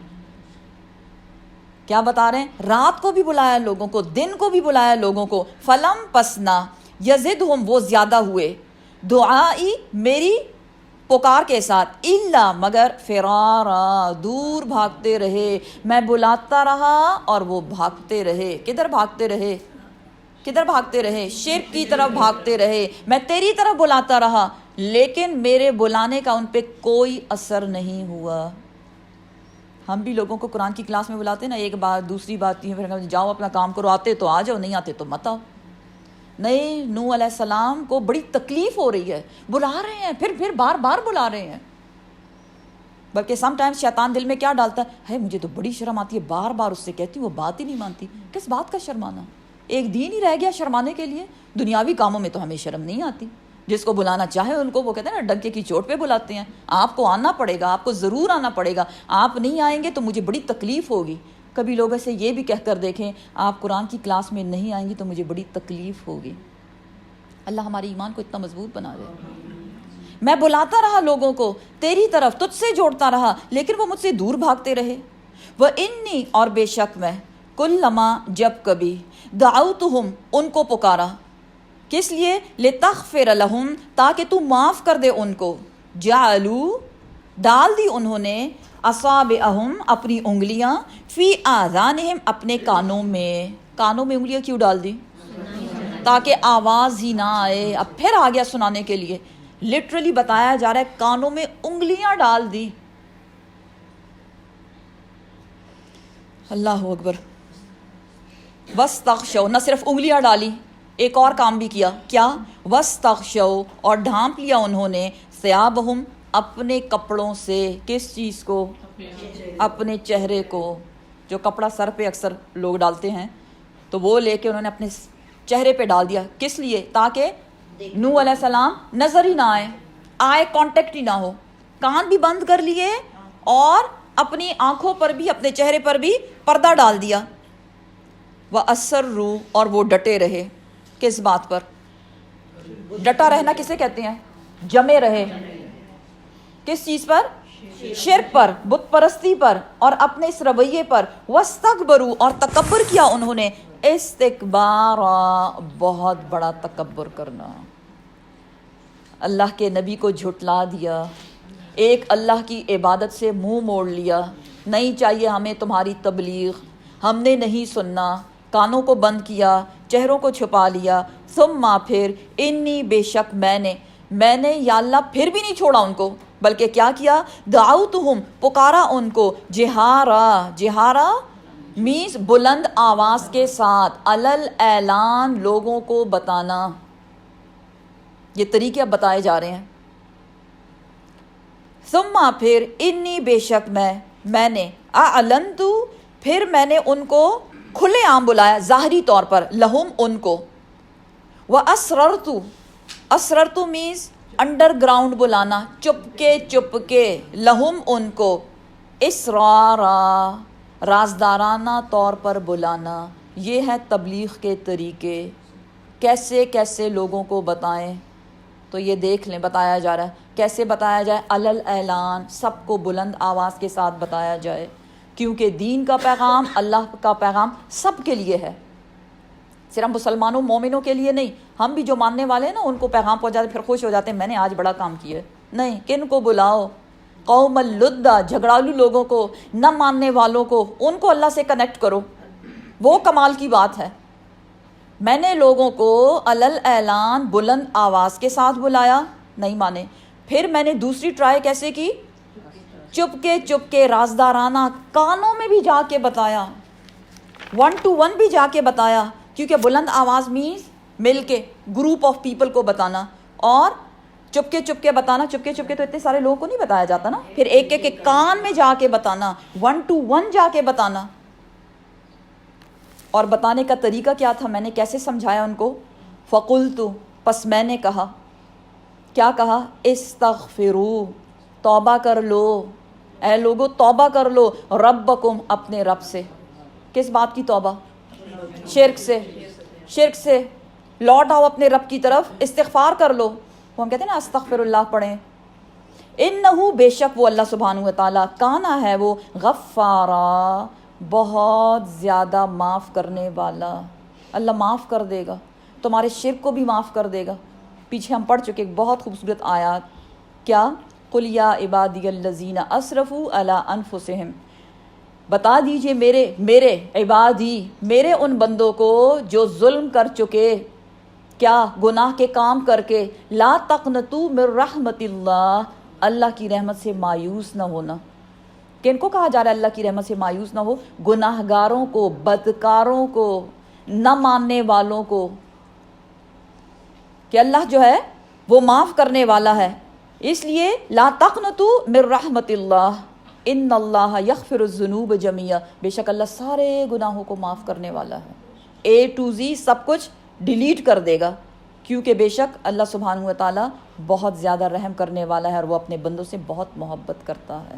کیا بتا رہے ہیں؟ رات کو بھی بلایا لوگوں کو، دن کو بھی بلایا لوگوں کو. فلم پسنا یزدہم وہ زیادہ ہوئے، دعائی میری پکار کے ساتھ، الا مگر فرارا دور بھاگتے رہے. میں بلاتا رہا اور وہ بھاگتے رہے. کدھر بھاگتے رہے؟ کدھر بھاگتے رہے؟ شرک کی طرف بھاگتے رہے. میں تیری طرف بلاتا رہا لیکن میرے بلانے کا ان پہ کوئی اثر نہیں ہوا. ہم بھی لوگوں کو قرآن کی کلاس میں بلاتے ہیں نا، ایک بار دوسری بات یہ پھر جاؤ اپنا کام کرو، آتے تو آ جاؤ، نہیں آتے تو مت آؤ. نہیں، نوح علیہ السلام کو بڑی تکلیف ہو رہی ہے، بلا رہے ہیں، پھر بار بار بلا رہے ہیں. بلکہ سم ٹائمز شیطان دل میں کیا ڈالتا ہے مجھے تو بڑی شرم آتی ہے، بار بار اس سے کہتی ہوں وہ بات ہی نہیں مانتی. کس بات کا شرمانا؟ ایک دین ہی رہ گیا شرمانے کے لیے. دنیاوی کاموں میں تو ہمیں شرم نہیں آتی. جس کو بلانا چاہے ان کو وہ کہتے ہیں نا ڈنکے کی چوٹ پہ بلاتے ہیں. آپ کو آنا پڑے گا، آپ کو ضرور آنا پڑے گا. آپ نہیں آئیں گے تو مجھے بڑی تکلیف ہوگی. کبھی لوگ ایسے یہ بھی کہہ کر دیکھیں آپ قرآن کی کلاس میں نہیں آئیں گی تو مجھے بڑی تکلیف ہوگی. اللہ ہمارے ایمان کو اتنا مضبوط بنا دے. میں بلاتا رہا لوگوں کو تیری طرف، تجھ سے جوڑتا رہا لیکن وہ مجھ سے دور بھاگتے رہے. وہ انی اور بے شک میں، کلما جب کبھی، دعوتہم ان کو پکارا، کس لیے؟ لتغفر لہم، تاکہ تو معاف کر دے ان کو. جعلوا، ڈال دی انہوں نے، اصابعہم، اپنی انگلیاں، فی آذانہم، اپنے کانوں میں. کانوں میں انگلیاں کیوں ڈال دی؟ تاکہ آواز ہی نہ آئے. اب پھر آ گیا سنانے کے لیے، لٹرلی بتایا جا رہا ہے کانوں میں انگلیاں ڈال دی. اللہ اکبر. وَاسْتَغْشَوْا، نہ صرف انگلیاں ڈالی، ایک اور کام بھی کیا. کیا؟ وَاسْتَغْشَوْا، اور ڈھانپ لیا انہوں نے، ثِيَابَهُمْ، اپنے کپڑوں سے. کس چیز کو؟ اپنے چہرے کو. جو کپڑا سر پہ اکثر لوگ ڈالتے ہیں تو وہ لے کے انہوں نے اپنے چہرے پہ ڈال دیا. کس لیے؟ تاکہ نوح علیہ السلام نظر ہی نہ آئے، آئے کانٹیکٹ ہی نہ ہو. کان بھی بند کر لیے اور اپنی آنکھوں پر بھی، اپنے چہرے پر بھی پردہ ڈال دیا. وَأَسَرُّوا، اور وہ ڈٹے رہے. کس بات پر؟ ڈٹا رہنا کسے کہتے ہیں؟ جمے رہے. کس چیز پر؟ شرک پر، بت پرستی پر، اور اپنے اس رویے پر. وَاسْتَكْبَرُوا، اور تکبر کیا انہوں نے. استکبارا، بہت بڑا تکبر کرنا. اللہ کے نبی کو جھٹلا دیا، ایک اللہ کی عبادت سے منہ موڑ لیا. نہیں چاہیے ہمیں تمہاری تبلیغ، ہم نے نہیں سننا. کانوں کو بند کیا، چہروں کو چھپا لیا. ثم، پھر، انی، بے شک میں نے یا اللہ پھر بھی نہیں چھوڑا ان کو، بلکہ کیا کیا؟ دعوتہم، پکارا ان کو، جہارا مینز بلند آواز کے ساتھ، علل اعلان، لوگوں کو بتانا. یہ طریقے اب بتائے جا رہے ہیں. ثم، پھر، انی، بے شک میں نے، اعلنت، پھر میں نے ان کو کھلے عام بلایا، ظاہری طور پر، لہم، ان کو. اسررت مینز انڈر گراؤنڈ بلانا، چپ کے، لہم، ان کو. اسرارا، رازدارانہ طور پر بلانا. یہ ہے تبلیغ کے طریقے. کیسے کیسے لوگوں کو بتائیں، تو یہ دیکھ لیں بتایا جا رہا ہے. کیسے بتایا جائے؟ علل اعلان، سب کو بلند آواز کے ساتھ بتایا جائے، کیونکہ دین کا پیغام، اللہ کا پیغام سب کے لیے ہے، صرف مسلمانوں مومنوں کے لیے نہیں. ہم بھی جو ماننے والے ہیں نا ان کو پیغام پہنچاتے پھر خوش ہو جاتے ہیں میں نے آج بڑا کام کیا ہے. نہیں، کن کو بلاؤ؟ قوم اللدہ، جھگڑالو لوگوں کو، نہ ماننے والوں کو، ان کو اللہ سے کنیکٹ کرو. وہ کمال کی بات ہے. میں نے لوگوں کو علل اعلان، بلند آواز کے ساتھ بلایا، نہیں مانے. پھر میں نے دوسری ٹرائی کیسے کی؟ چپ کے، رازدارانہ، کانوں میں بھی جا کے بتایا، 1 to 1 بھی جا کے بتایا. کیونکہ بلند آواز مینز مل کے، گروپ آف پیپل کو بتانا، اور چپ کے بتانا. چپ کے تو اتنے سارے لوگوں کو نہیں بتایا جاتا نا، پھر ایک کے کان میں جا کے بتانا، 1 to 1 جا کے بتانا. اور بتانے کا طریقہ کیا تھا؟ میں نے کیسے سمجھایا ان کو؟ فقلت، پس میں نے کہا. کیا کہا؟ استغفروا، توبہ کر لو، اے لوگو توبہ کر لو، ربکم، اپنے رب سے. کس بات کی توبہ؟ شرک سے. لوٹ آؤ اپنے رب کی طرف، استغفار کر لو. وہ ہم کہتے ہیں نا استغفر اللہ پڑھیں. انہو، بے شک وہ اللہ سبحانہ و تعالیٰ، کانا ہے وہ، غفارا، بہت زیادہ معاف کرنے والا. اللہ معاف کر دے گا، تمہارے شرک کو بھی معاف کر دے گا. پیچھے ہم پڑھ چکے ایک بہت خوبصورت آیات. کیا؟ قل یا عبادی الذین اسرفوا علی انفسہم، بتا دیجئے میرے عبادی، میرے ان بندوں کو جو ظلم کر چکے، کیا؟ گناہ کے کام کر کے. لا تقنطوا من رحمت اللہ، اللہ کی رحمت سے مایوس نہ ہونا. کن کو کہا جا رہا ہے اللہ کی رحمت سے مایوس نہ ہو؟ گناہ گاروں کو، بدکاروں کو، نہ ماننے والوں کو، کہ اللہ جو ہے وہ معاف کرنے والا ہے. اس لیے لا تقنطوا من رحمت اللہ، ان اللہ یغفر الذنوب جميعا، بے شک اللہ سارے گناہوں کو معاف کرنے والا ہے. A to Z سب کچھ ڈیلیٹ کر دے گا، کیونکہ بے شک اللہ سبحانہ و تعالیٰ بہت زیادہ رحم کرنے والا ہے اور وہ اپنے بندوں سے بہت محبت کرتا ہے.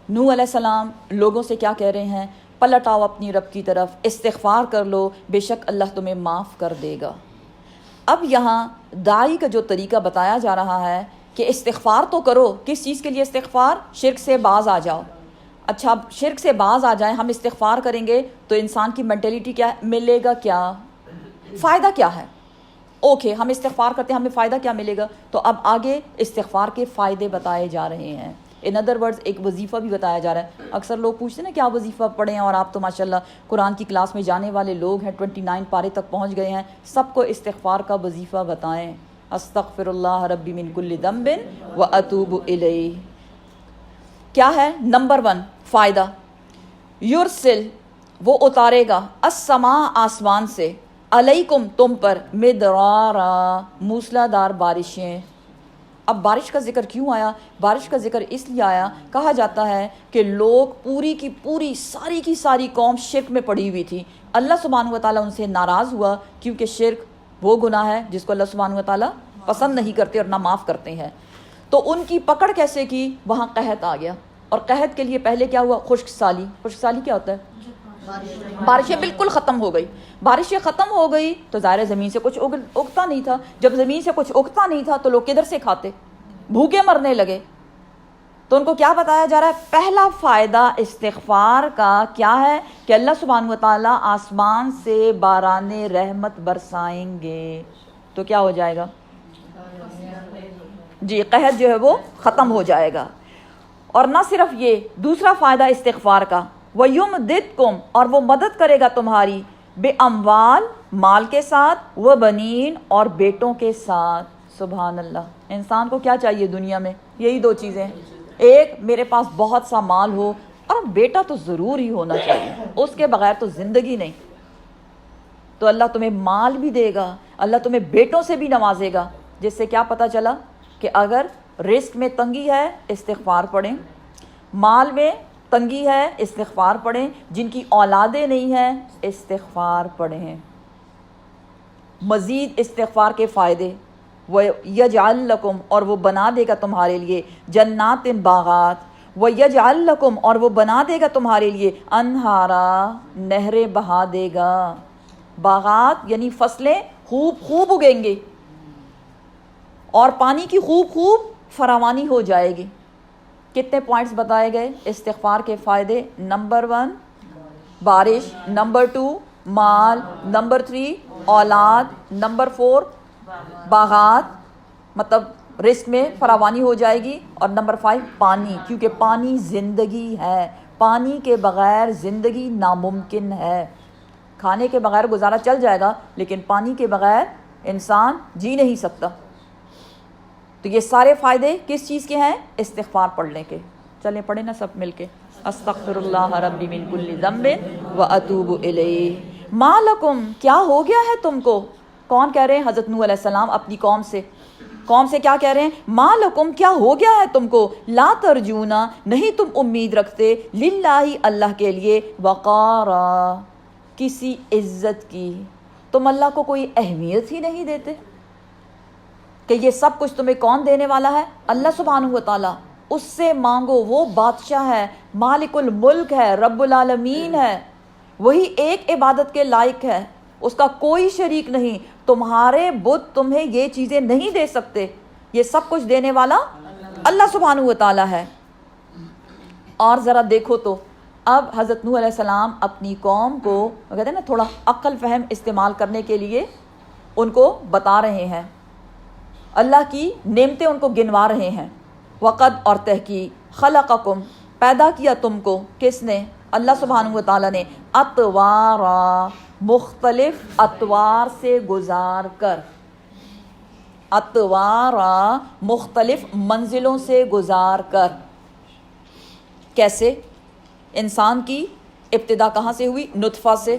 نوح علیہ السلام لوگوں سے کیا کہہ رہے ہیں؟ پلٹ آؤ اپنی رب کی طرف، استغفار کر لو، بے شک اللہ تمہیں معاف کر دے گا. اب یہاں داعی کا جو طریقہ بتایا جا رہا ہے کہ استغفار تو کرو. کس چیز کے لیے استغفار؟ شرک سے باز آ جاؤ. اچھا، اب شرک سے باز آ جائیں، ہم استغفار کریں گے تو انسان کی مینٹیلیٹی کیا ملے گا؟ کیا فائدہ کیا ہے؟ اوکے ہم استغفار کرتے ہیں، ہمیں فائدہ کیا ملے گا؟ تو اب آگے استغفار کے فائدے بتائے جا رہے ہیں. ان ادر ورڈز ایک وظیفہ بھی بتایا جا رہا ہے. اکثر لوگ پوچھتے ہیں نا کیا وظیفہ پڑھیں، اور آپ تو ماشاءاللہ قرآن کی کلاس میں جانے والے لوگ ہیں، 29 پارے تک پہنچ گئے ہیں. سب کو استغفار کا وظیفہ بتائیں. استغفر اللہ ربی من کل ذنب واتوب الیہ. کیا ہے؟ نمبر 1 فائدہ، یرسل وہ اتارے گا، السماء آسمان سے، علیکم تم پر، مدرارا موسلا دار بارشیں. اب بارش کا ذکر کیوں آیا؟ بارش کا ذکر اس لیے آیا، کہا جاتا ہے کہ لوگ پوری کی پوری ساری کی ساری قوم شرک میں پڑی ہوئی تھی. اللہ سبحانہ و تعالیٰ ان سے ناراض ہوا، کیونکہ شرک وہ گناہ ہے جس کو اللہ سبحانہ و تعالیٰ پسند نہیں کرتے اور نہ معاف کرتے ہیں. تو ان کی پکڑ کیسے کی؟ وہاں قحط آ گیا. اور قحط کے لیے پہلے کیا ہوا؟ خشک سالی. خشک سالی کیا ہوتا ہے؟ بارشیں بالکل ختم ہو گئی. بارشیں ختم ہو گئی تو ظاہر زمین سے کچھ اگتا نہیں تھا. جب زمین سے کچھ اگتا نہیں تھا تو لوگ کدھر سے کھاتے؟ بھوکے مرنے لگے. تو ان کو کیا بتایا جا رہا ہے؟ پہلا فائدہ استغفار کا کیا ہے کہ اللہ سبحانہ و تعالیٰ آسمان سے باران رحمت برسائیں گے. تو کیا ہو جائے گا؟ جی قحط جو ہے وہ ختم ہو جائے گا. اور نہ صرف یہ، دوسرا فائدہ استغفار کا، وَيُمْدِدْكُمْ اور وہ مدد کرے گا تمہاری، بِأَمْوَال مال کے ساتھ، وَبَنِین اور بیٹوں کے ساتھ. سبحان اللہ. انسان کو کیا چاہیے دنیا میں؟ یہی 2 چیزیں. ایک، میرے پاس بہت سا مال ہو، اور بیٹا تو ضرور ہی ہونا چاہیے، اس کے بغیر تو زندگی نہیں. تو اللہ تمہیں مال بھی دے گا، اللہ تمہیں بیٹوں سے بھی نوازے گا. جس سے کیا پتہ چلا کہ اگر رزق میں تنگی ہے استغفار پڑھیں، مال میں تنگی ہے استغفار پڑھیں، جن کی اولادیں نہیں ہیں استغفار پڑھیں. مزید استغفار کے فائدے، وَيَجْعَلْ لَكُمْ اور وہ بنا دے گا تمہارے لیے، جنات باغات، وَيَجْعَلْ لَكُمْ اور وہ بنا دے گا تمہارے لیے، انہارا نہریں بہا دے گا. باغات یعنی فصلیں خوب اگیں گے اور پانی کی خوب فراوانی ہو جائے گی. کتنے پوائنٹس بتائے گئے استغفار کے فائدے؟ نمبر 1 بارش، نمبر 2 مال، نمبر 3 اولاد، نمبر 4 باغات مطلب رزق میں فراوانی ہو جائے گی، اور نمبر 5 پانی، کیونکہ پانی زندگی ہے. پانی کے بغیر زندگی ناممکن ہے. کھانے کے بغیر گزارا چل جائے گا لیکن پانی کے بغیر انسان جی نہیں سکتا. تو یہ سارے فائدے کس چیز کے ہیں؟ استغفار پڑھنے کے. چلیں پڑھیں نا سب مل کے. استغفر اللہ ربی من کل ذنب واتوب الیہ. ما لکم کیا ہو گیا ہے تم کو؟ کون کہہ رہے ہیں؟ حضرت نوح علیہ السلام اپنی قوم سے کیا کہہ رہے ہیں؟ ما لکم کیا ہو گیا ہے تم کو، لا ترجونا نہیں تم امید رکھتے، للہ اللہ کے لیے، وقارا کسی عزت کی. تم اللہ کو کوئی اہمیت ہی نہیں دیتے کہ یہ سب کچھ تمہیں کون دینے والا ہے؟ اللہ سبحانہ و تعالیٰ. اس سے مانگو، وہ بادشاہ ہے، مالک الملک ہے، رب العالمین ہے، وہی ایک عبادت کے لائق ہے، اس کا کوئی شریک نہیں. تمہارے بت تمہیں یہ چیزیں نہیں دے سکتے، یہ سب کچھ دینے والا اللہ سبحانہ و تعالیٰ ہے. اور ذرا دیکھو تو اب حضرت نوح علیہ السلام اپنی قوم کو کہتے ہیں نا تھوڑا عقل فہم استعمال کرنے کے لیے ان کو بتا رہے ہیں، اللہ کی نعمتیں ان کو گنوا رہے ہیں. وقد اور تحقیق، خلقکم پیدا کیا تم کو، کس نے؟ اللہ سبحانہ و تعالیٰ نے، اطوارا مختلف اطوار سے گزار کر، اطوارا مختلف منزلوں سے گزار کر. کیسے؟ انسان کی ابتدا کہاں سے ہوئی؟ نطفہ سے.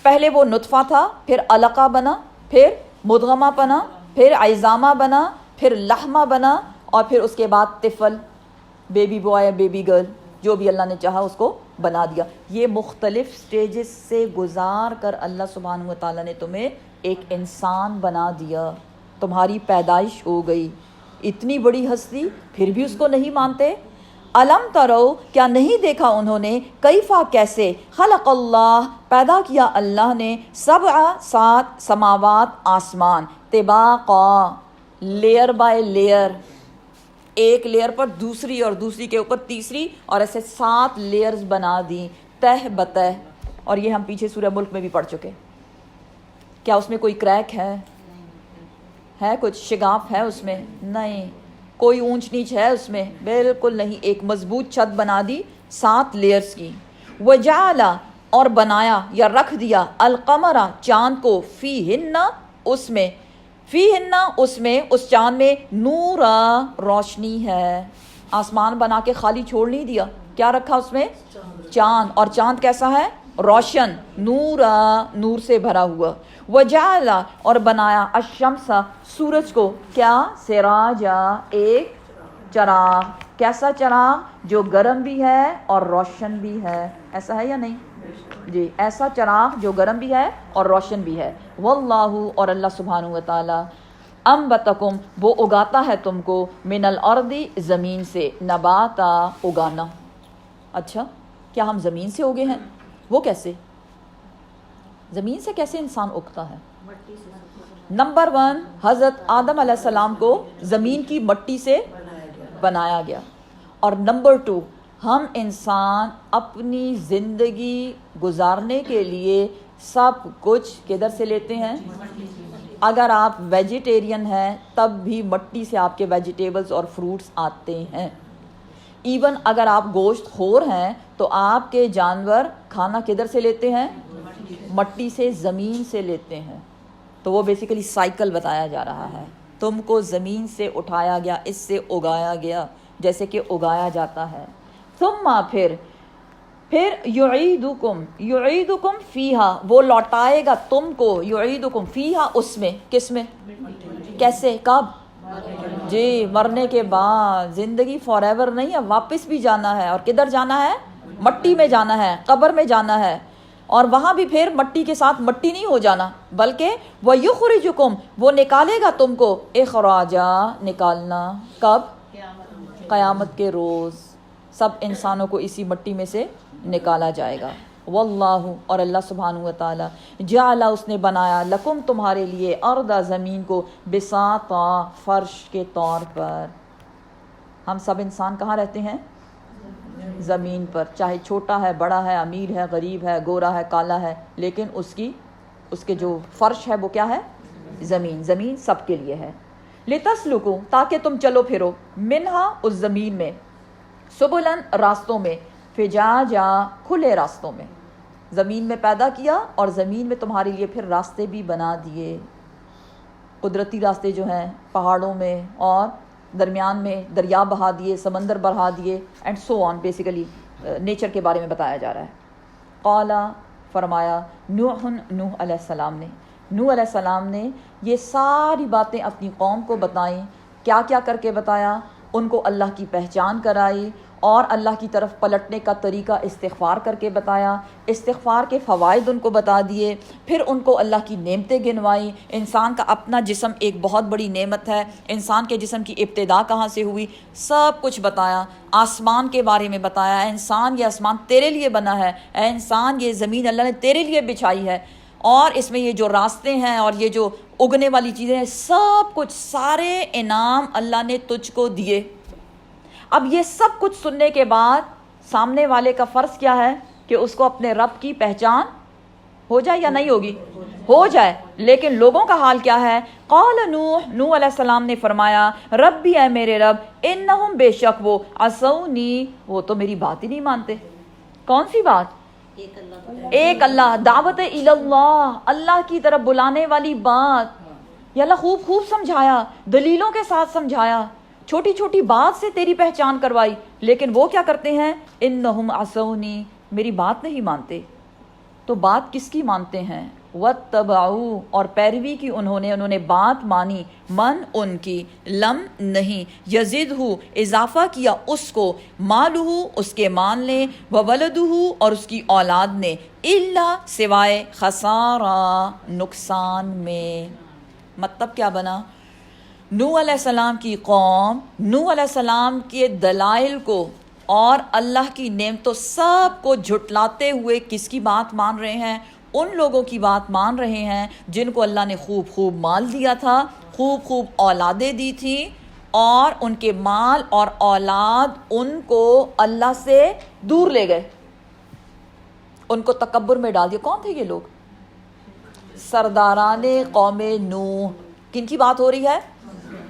پہلے وہ نطفہ تھا، پھر علقہ بنا، پھر مدغمہ بنا، پھر عظامہ بنا، پھر لحمہ بنا، اور پھر اس کے بعد طفل، بیبی بوائے، بیبی گرل، جو بھی اللہ نے چاہا اس کو بنا دیا. یہ مختلف سٹیجز سے گزار کر اللہ سبحانہ و تعالیٰ نے تمہیں ایک انسان بنا دیا. تمہاری پیدائش ہو گئی. اتنی بڑی ہستی پھر بھی اس کو نہیں مانتے. علم ترو کیا نہیں دیکھا انہوں نے، کیفا کیسے، خلق اللہ پیدا کیا اللہ نے، 7 سماوات آسمان، طباقا لیئر بائی لیئر، ایک لیئر پر دوسری اور دوسری کے اوپر تیسری، اور ایسے 7 لیئرز بنا دی، تہ بتہ. اور یہ ہم پیچھے سورہ ملک میں بھی پڑھ چکے. کیا اس میں کوئی کریک ہے کچھ شگاف ہے اس میں؟ نہیں. کوئی اونچ نیچ ہے اس میں؟ بالکل نہیں. ایک مضبوط چھت بنا دی 7 لیئرز کی. وجعل اور بنایا یا رکھ دیا القمر چاند کو فیہن اس میں اس چاند میں نورا روشنی ہے. آسمان بنا کے خالی چھوڑ نہیں دیا. کیا رکھا اس میں؟ چاند. اور چاند کیسا ہے؟ روشن. نورا نور سے بھرا ہوا. وجعل اور بنایا الشمس سورج کو کیا؟ سراجا ایک چراغ. کیسا چراغ؟ جو گرم بھی ہے اور روشن بھی ہے. ایسا ہے یا نہیں جی؟ ایسا چراغ جو گرم بھی ہے اور روشن بھی ہے. واللہ اور اللہ سبحانہ و تعالی انبتکم وہ اگاتا ہے تم کو من الارض زمین سے نباتا اگانا. اچھا کیا ہم زمین سے اگے ہیں؟ وہ کیسے؟ زمین سے کیسے انسان اگتا ہے؟ نمبر 1 حضرت آدم علیہ السلام کو زمین کی مٹی سے بنایا گیا. اور نمبر 2 ہم انسان اپنی زندگی گزارنے کے لیے سب کچھ کدھر سے لیتے ہیں؟ اگر آپ ویجیٹیرین ہیں تب بھی مٹی سے آپ کے ویجیٹیبلز اور فروٹس آتے ہیں. ایون اگر آپ گوشت خور ہیں تو آپ کے جانور کھانا کدھر سے لیتے ہیں؟ مٹی سے، زمین سے لیتے ہیں. تو وہ بیسیکلی سائیکل بتایا جا رہا ہے. تم کو زمین سے اٹھایا گیا، اس سے اگایا گیا جیسے کہ اگایا جاتا ہے. ثم پھر یعیدکم فیہا وہ لوٹائے گا تم کو، یعیدکم فیہا اس میں. کس میں؟ کیسے؟ کب؟ جی مرنے کے بعد. زندگی فار ایور نہیں ہے، واپس بھی جانا ہے. اور کدھر جانا ہے؟ مٹی میں جانا ہے، قبر میں جانا ہے. اور وہاں بھی پھر مٹی کے ساتھ مٹی نہیں ہو جانا، بلکہ وَيُخْرِجُكُمْ وہ نکالے گا تم کو. اخراجا نکالنا. کب؟ قیامت کے روز. سب انسانوں کو اسی مٹی میں سے نکالا جائے گا. واللہ اور اللہ سبحانہ و تعالی جعل اس نے بنایا لکم تمہارے لیے ارض زمین کو بساطا فرش کے طور پر. ہم سب انسان کہاں رہتے ہیں؟ زمین پر. چاہے چھوٹا ہے، بڑا ہے، امیر ہے، غریب ہے، گورا ہے، کالا ہے، لیکن اس کے جو فرش ہے وہ کیا ہے؟ زمین. زمین سب کے لیے ہے. لتسلکو تاکہ تم چلو پھرو منہا اس زمین میں، سبلن راستوں میں، فجاجا کھلے راستوں میں. زمین میں پیدا کیا اور زمین میں تمہارے لیے پھر راستے بھی بنا دیے. قدرتی راستے جو ہیں پہاڑوں میں، اور درمیان میں دریا بہا دیے، سمندر بہا دیے، and so on. Basically nature کے بارے میں بتایا جا رہا ہے. قالا فرمایا نوح علیہ السلام نے یہ ساری باتیں اپنی قوم کو بتائیں. کیا کیا کر کے بتایا؟ ان کو اللہ کی پہچان کرائی اور اللہ کی طرف پلٹنے کا طریقہ استغفار کر کے بتایا. استغفار کے فوائد ان کو بتا دیے. پھر ان کو اللہ کی نعمتیں گنوائی. انسان کا اپنا جسم ایک بہت بڑی نعمت ہے. انسان کے جسم کی ابتدا کہاں سے ہوئی سب کچھ بتایا. آسمان کے بارے میں بتایا، اے انسان یہ آسمان تیرے لیے بنا ہے، اے انسان یہ زمین اللہ نے تیرے لیے بچھائی ہے، اور اس میں یہ جو راستے ہیں اور یہ جو اگنے والی چیزیں ہیں سب کچھ، سارے انعام اللہ نے تجھ کو دیے. اب یہ سب کچھ سننے کے بعد سامنے والے کا فرض کیا ہے کہ اس کو اپنے رب کی پہچان ہو جائے یا نہیں ہوگی؟ ہو جائے. لیکن لوگوں کا حال کیا ہے؟ قال نوح علیہ السلام نے فرمایا ربی اے میرے رب انہم بے شک وہ عصونی وہ تو میری بات ہی نہیں مانتے. کون سی بات؟ ایک اللہ، دعوت اللہ، اللہ کی طرف بلانے والی بات. یا اللہ خوب سمجھایا، دلیلوں کے ساتھ سمجھایا، چھوٹی چھوٹی بات سے تیری پہچان کروائی، لیکن وہ کیا کرتے ہیں؟ انہم عصونی میری بات نہیں مانتے. تو بات کس کی مانتے ہیں؟ واتبعوا اور پیروی کی انہوں نے بات مانی، من ان کی، لم نہیں، یزدہ اضافہ کیا اس کو، مالہ اس کے مال نے، وولدہ اور اس کی اولاد نے، الا سوائے خسارہ نقصان میں. مطلب کیا بنا؟ نوح علیہ السلام کی قوم نوح علیہ السلام کے دلائل کو اور اللہ کی نعمتوں سب کو جھٹلاتے ہوئے کس کی بات مان رہے ہیں؟ ان لوگوں کی بات مان رہے ہیں جن کو اللہ نے خوب مال دیا تھا، خوب اولادیں دی تھیں، اور ان کے مال اور اولاد ان کو اللہ سے دور لے گئے، ان کو تکبر میں ڈال دیا. کون تھے یہ لوگ؟ سرداران قوم نوح. کن کی بات ہو رہی ہے؟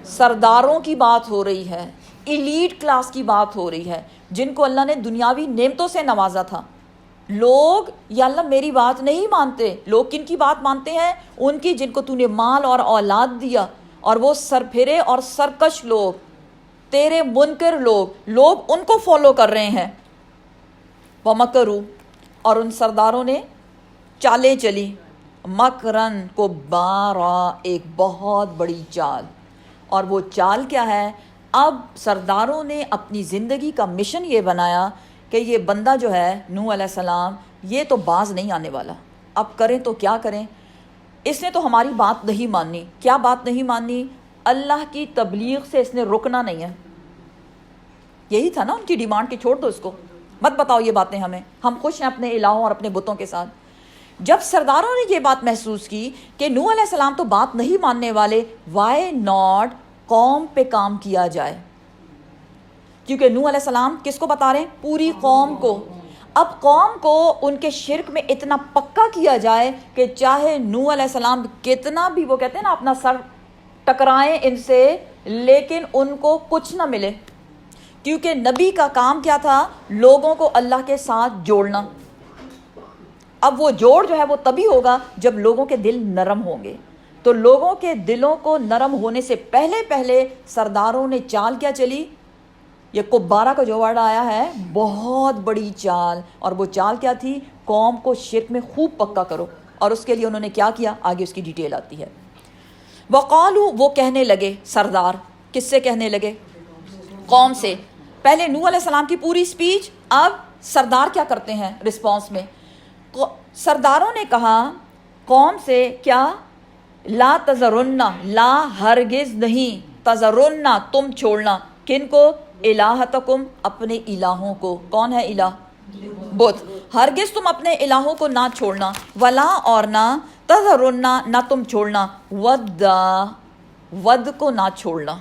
سرداروں کی بات ہو رہی ہے، ایلیٹ کلاس کی بات ہو رہی ہے، جن کو اللہ نے دنیاوی نعمتوں سے نوازا تھا. لوگ یا اللہ میری بات نہیں مانتے. لوگ کن کی بات مانتے ہیں؟ ان کی جن کو تو نے مال اور اولاد دیا، اور وہ سرپھرے اور سرکش لوگ، تیرے منکر لوگ ان کو فالو کر رہے ہیں. وَمَكَرُوا، اور ان سرداروں نے چالیں چلی، مکرن کو بارا، ایک بہت بڑی چال. اور وہ چال کیا ہے؟ اب سرداروں نے اپنی زندگی کا مشن یہ بنایا کہ یہ بندہ جو ہے نوح علیہ السلام، یہ تو باز نہیں آنے والا، اب کریں تو کیا کریں. اس نے تو ہماری بات نہیں ماننی. کیا بات نہیں ماننی؟ اللہ کی تبلیغ سے اس نے رکنا نہیں ہے. یہی تھا نا ان کی ڈیمانڈ کہ چھوڑ دو اس کو، مت بتاؤ یہ باتیں ہمیں، ہم خوش ہیں اپنے الہوں اور اپنے بتوں کے ساتھ. جب سرداروں نے یہ بات محسوس کی کہ نوح علیہ السلام تو بات نہیں ماننے والے، وائی ناٹ قوم پہ کام کیا جائے. کیونکہ نوح علیہ السلام کس کو بتا رہے ہیں؟ پوری قوم کو. اب قوم کو ان کے شرک میں اتنا پکا کیا جائے کہ چاہے نوح علیہ السلام کتنا بھی، وہ کہتے ہیں نا، اپنا سر ٹکرائیں ان سے، لیکن ان کو کچھ نہ ملے. کیونکہ نبی کا کام کیا تھا؟ لوگوں کو اللہ کے ساتھ جوڑنا. اب وہ جوڑ جو ہے وہ تبھی ہوگا جب لوگوں کے دل نرم ہوں گے. تو لوگوں کے دلوں کو نرم ہونے سے پہلے سرداروں نے چال کیا چلی؟ یہ کبارہ کا جو ورڈ آیا ہے، بہت بڑی چال. اور وہ چال کیا تھی؟ قوم کو شرک میں خوب پکا کرو. اور اس کے لیے انہوں نے کیا کیا؟ آگے اس کی ڈیٹیل آتی ہے. وقالو، وہ کہنے لگے سردار. کس سے کہنے لگے؟ قوم سے. پہلے نوح علیہ السلام کی پوری سپیچ، اب سردار کیا کرتے ہیں رسپانس میں؟ سرداروں نے کہا قوم سے کیا؟ لا تذرن، لا ہرگز نہیں، تذرن تم چھوڑنا. کن کو؟ الہتکم، اپنے الہوں کو. کون ہے الہ؟ بت. ہرگز تم اپنے الہوں کو نہ چھوڑنا. ولا، اور نہ، تذرن نہ تم چھوڑنا، ود کو نہ چھوڑنا.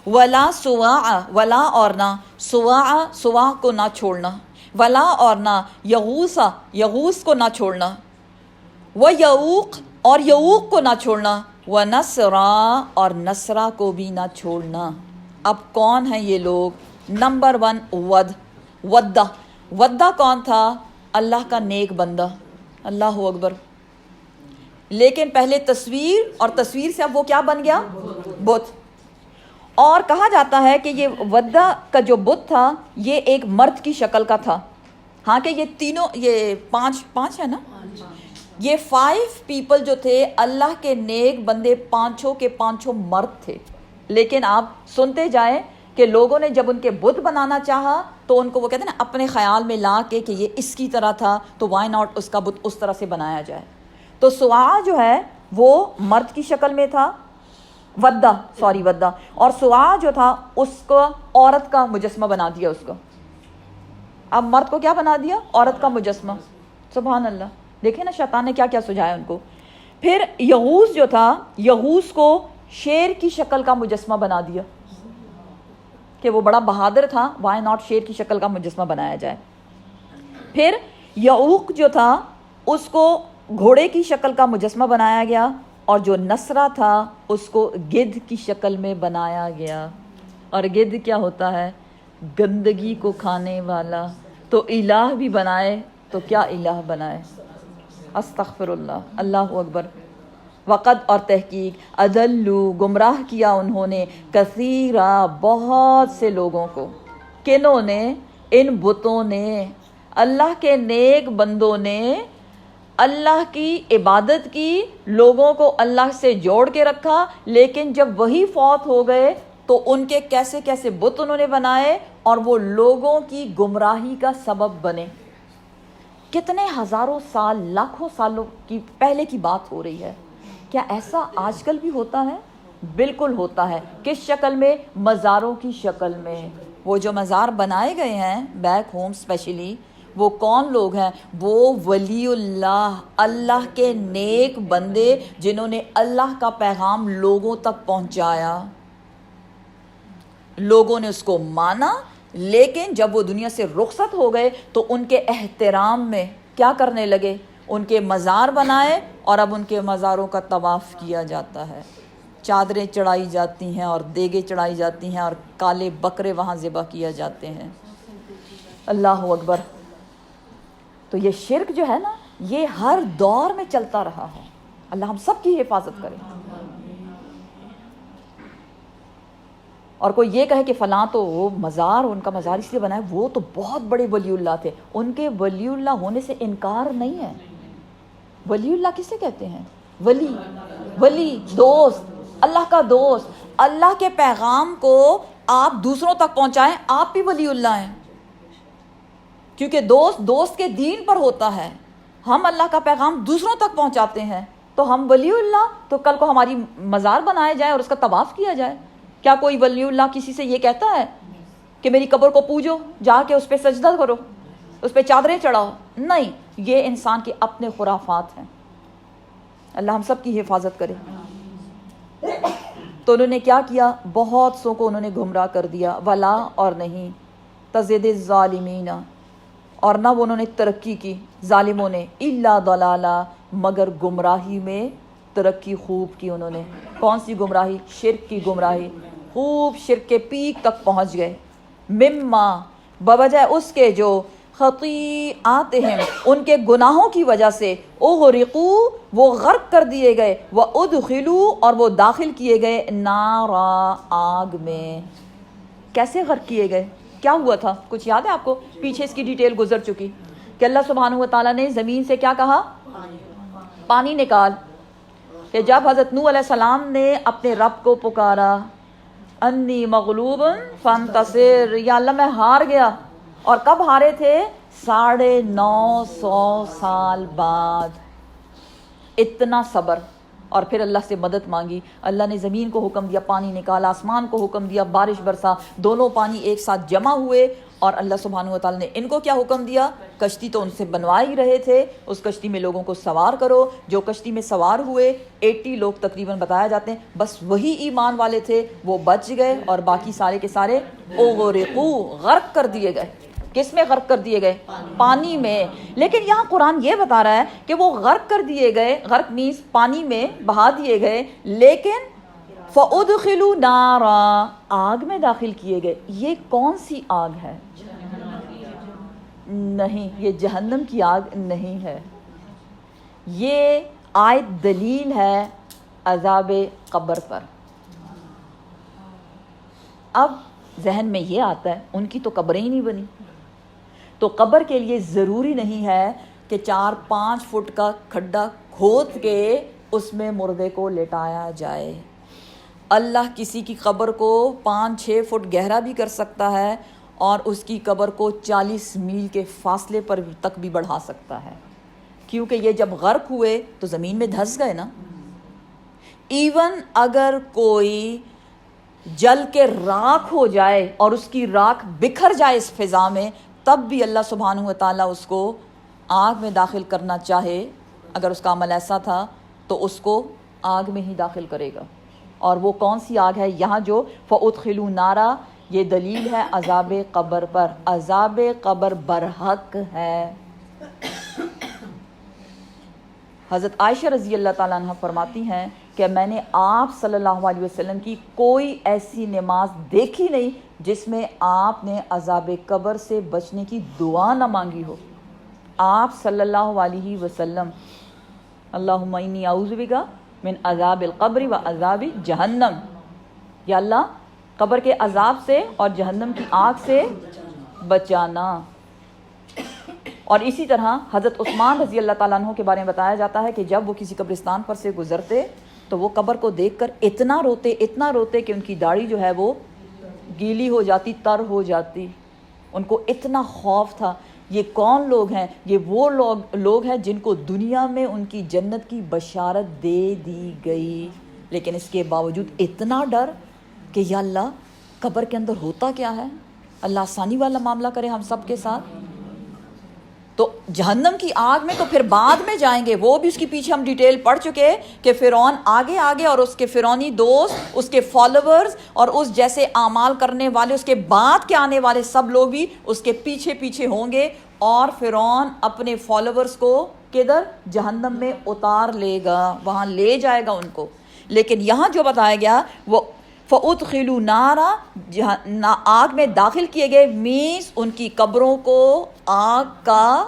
ولا سواع، ولا اور نہ، سواع کو نہ چھوڑنا. ولا اور نہ، یغوس کو نہ چھوڑنا. ویعوق، اور یعوق کو نہ چھوڑنا. ونسرا، اور نسرا کو بھی نہ چھوڑنا. اب کون ہیں یہ لوگ؟ نمبر 1 ودہ کون تھا؟ اللہ کا نیک بندہ. اللہ اکبر. لیکن پہلے تصویر، اور تصویر سے اب وہ کیا بن گیا؟ بت. اور کہا جاتا ہے کہ یہ ودہ کا جو بت تھا یہ ایک مرد کی شکل کا تھا. ہاں کہ یہ تینوں، یہ پانچ ہے نا، یہ 5 پیپل جو تھے اللہ کے نیک بندے، پانچوں کے پانچوں مرد تھے. لیکن آپ سنتے جائیں کہ لوگوں نے جب ان کے بت بنانا چاہا تو ان کو وہ کہتے ہیں نا اپنے خیال میں لا کے کہ یہ اس کی طرح تھا، تو وائی ناٹ اس کا بت اس طرح سے بنایا جائے. تو سواع جو ہے وہ مرد کی شکل میں تھا، ودہ، اور سواع جو تھا اس کو عورت کا مجسمہ بنا دیا اس کو. اب مرد کو کیا بنا دیا؟ عورت کا مجسمہ. سبحان اللہ. دیکھیں نا شیطان نے کیا کیا سجایا ان کو. پھر یغوث جو تھا، یغوث کو شیر کی شکل کا مجسمہ بنا دیا کہ وہ بڑا بہادر تھا، وائی ناٹ شیر کی شکل کا مجسمہ بنایا جائے. پھر یعوق جو تھا اس کو گھوڑے کی شکل کا مجسمہ بنایا گیا، اور جو نسرا تھا اس کو گدھ کی شکل میں بنایا گیا. اور گدھ کیا ہوتا ہے؟ گندگی کو کھانے والا. تو الہ بھی بنائے تو کیا الہ بنائے؟ استغفر اللہ. اللہ اکبر. وقت، اور تحقیق، اضلوا، گمراہ کیا انہوں نے، کثیرا، بہت سے لوگوں کو. کنوں نے؟ ان بتوں نے. اللہ کے نیک بندوں نے اللہ کی عبادت کی، لوگوں کو اللہ سے جوڑ کے رکھا، لیکن جب وہی فوت ہو گئے تو ان کے کیسے کیسے بت انہوں نے بنائے، اور وہ لوگوں کی گمراہی کا سبب بنے. کتنے ہزاروں سال، لاکھوں سالوں کی پہلے کی بات ہو رہی ہے. کیا ایسا آج کل بھی ہوتا ہے؟ بالکل ہوتا ہے. کس شکل میں؟ مزاروں کی شکل میں. وہ جو مزار بنائے گئے ہیں بیک ہوم اسپیشلی، وہ کون لوگ ہیں؟ وہ ولی اللہ، اللہ کے نیک بندے جنہوں نے اللہ کا پیغام لوگوں تک پہنچایا. لوگوں نے اس کو مانا، لیکن جب وہ دنیا سے رخصت ہو گئے تو ان کے احترام میں کیا کرنے لگے؟ ان کے مزار بنائے اور اب ان کے مزاروں کا طواف کیا جاتا ہے، چادریں چڑھائی جاتی ہیں اور دیگیں چڑھائی جاتی ہیں اور کالے بکرے وہاں ذبح کیا جاتے ہیں۔ اللہ اکبر۔ تو یہ شرک جو ہے نا، یہ ہر دور میں چلتا رہا ہے۔ اللہ ہم سب کی حفاظت کرے۔ اور کوئی یہ کہے کہ فلاں تو وہ مزار، ان کا مزار اس لیے بنا ہے، وہ تو بہت بڑے ولی اللہ تھے، ان کے ولی اللہ ہونے سے انکار نہیں ہے۔ ولی اللہ کسے کہتے ہیں؟ ولی دوست، اللہ کا دوست۔ اللہ کے پیغام کو آپ دوسروں تک پہنچائیں، آپ بھی ولی اللہ ہیں، کیونکہ دوست کے دین پر ہوتا ہے۔ ہم اللہ کا پیغام دوسروں تک پہنچاتے ہیں تو ہم ولی اللہ، تو کل کو ہماری مزار بنائے جائے اور اس کا طواف کیا جائے۔ کیا کوئی ولی اللہ کسی سے یہ کہتا ہے کہ میری قبر کو پوجو، جا کے اس پہ سجدہ کرو، اس پہ چادریں چڑھاؤ؟ نہیں، یہ انسان کے اپنے خرافات ہیں۔ اللہ ہم سب کی حفاظت کرے۔ تو انہوں نے کیا کیا؟ بہت سو کو انہوں نے گمراہ کر دیا۔ ولا، اور نہیں، تزد الظالمین، اور نہ وہ انہوں نے ترقی کی ظالموں نے، الا ضلالا، مگر گمراہی میں ترقی خوب کی انہوں نے۔ کون سی گمراہی؟ شرک کی گمراہی، خوب شرک کے پیک تک پہنچ گئے۔ مما، بوجہ اس کے جو خطیئاتہم، ان کے گناہوں کی وجہ سے، اغرقو، وہ غرق کر دیے گئے، وادخلوا، اور وہ داخل کیے گئے، نارا، آگ میں۔ کیسے غرق کیے گئے؟ کیا ہوا تھا؟ کچھ یاد ہے آپ کو؟ پیچھے اس کی ڈیٹیل گزر چکی کہ اللہ سبحانہ و تعالیٰ نے زمین سے کیا کہا؟ پانی نکال۔ کہ جب حضرت نوح علیہ السلام نے اپنے رب کو پکارا، انی مغلوب فانتصر، یا اللہ میں ہار گیا، اور کب ہارے تھے؟ 950 سال بعد۔ اتنا صبر، اور پھر اللہ سے مدد مانگی۔ اللہ نے زمین کو حکم دیا پانی نکالا، آسمان کو حکم دیا بارش برسا، دونوں پانی ایک ساتھ جمع ہوئے، اور اللہ سبحانہ و تعالیٰ نے ان کو کیا حکم دیا؟ کشتی تو ان سے بنوا ہی رہے تھے، اس کشتی میں لوگوں کو سوار کرو۔ جو کشتی میں سوار ہوئے 80 لوگ تقریباً بتایا جاتے ہیں، بس وہی ایمان والے تھے، وہ بچ گئے، اور باقی سارے کے سارے اغرقو، غرق کر دیے گئے۔ کس میں غرق کر دیے گئے؟ پانی میں۔ لیکن یہاں قرآن یہ بتا رہا ہے کہ وہ غرق کر دیے گئے، غرق مینس پانی میں بہا دیے گئے، لیکن فَأُدْخِلُوا نَارًا، آگ میں داخل کیے گئے۔ یہ کون سی آگ ہے؟ نہیں، یہ جہنم کی آگ نہیں ہے۔ یہ آیت دلیل ہے عذاب قبر پر۔ اب ذہن میں یہ آتا ہے ان کی تو قبریں ہی نہیں بنی، تو قبر کے لیے ضروری نہیں ہے کہ 4-5 فٹ کا کھڈا کھود کے اس میں مردے کو لٹایا جائے۔ اللہ کسی کی قبر کو 5-6 فٹ گہرا بھی کر سکتا ہے، اور اس کی قبر کو 40 میل کے فاصلے پر تک بھی بڑھا سکتا ہے، کیونکہ یہ جب غرق ہوئے تو زمین میں دھس گئے نا۔ ایون اگر کوئی جل کے راکھ ہو جائے اور اس کی راکھ بکھر جائے اس فضا میں، تب بھی اللہ سبحانہ و تعالیٰ اس کو آگ میں داخل کرنا چاہے، اگر اس کا عمل ایسا تھا تو اس کو آگ میں ہی داخل کرے گا۔ اور وہ کون سی آگ ہے؟ یہاں جو فَأُدْخِلُوا نَارًا، یہ دلیل ہے عذاب قبر پر۔ عذاب قبر برحق ہے۔ حضرت عائشہ رضی اللہ تعالیٰ عنہ فرماتی ہیں کہ میں نے آپ صلی اللہ علیہ وسلم کی کوئی ایسی نماز دیکھی نہیں جس میں آپ نے عذاب قبر سے بچنے کی دعا نہ مانگی ہو۔ آپ صلی اللہ علیہ وسلم، اللہم انی اعوذ بک من عذاب القبر و عذاب جہنم، یا اللہ قبر کے عذاب سے اور جہنم کی آگ سے بچانا۔ اور اسی طرح حضرت عثمان رضی اللہ تعالیٰ عنہ کے بارے میں بتایا جاتا ہے کہ جب وہ کسی قبرستان پر سے گزرتے تو وہ قبر کو دیکھ کر اتنا روتے کہ ان کی داڑھی جو ہے وہ گیلی ہو جاتی، تر ہو جاتی۔ ان کو اتنا خوف تھا۔ یہ کون لوگ ہیں؟ یہ وہ لوگ ہیں جن کو دنیا میں ان کی جنت کی بشارت دے دی گئی، لیکن اس کے باوجود اتنا ڈر کہ یا اللہ قبر کے اندر ہوتا کیا ہے، اللہ آسانی والا معاملہ کرے ہم سب کے ساتھ۔ تو جہنم کی آگ میں تو پھر بعد میں جائیں گے، وہ بھی اس کی پیچھے ہم ڈیٹیل پڑھ چکے کہ فرعون آگے اور اس کے فرعونی دوست، اس کے فالوورز اور اس جیسے اعمال کرنے والے، اس کے بعد کے آنے والے سب لوگ بھی اس کے پیچھے ہوں گے، اور فرعون اپنے فالوورز کو کدھر؟ جہنم میں اتار لے گا، وہاں لے جائے گا ان کو. لیکن یہاں جو بتایا گیا وہ فَأُدْخِلُوا نَارًا، آگ میں داخل کیے گئے، مینس ان کی قبروں کو آگ کا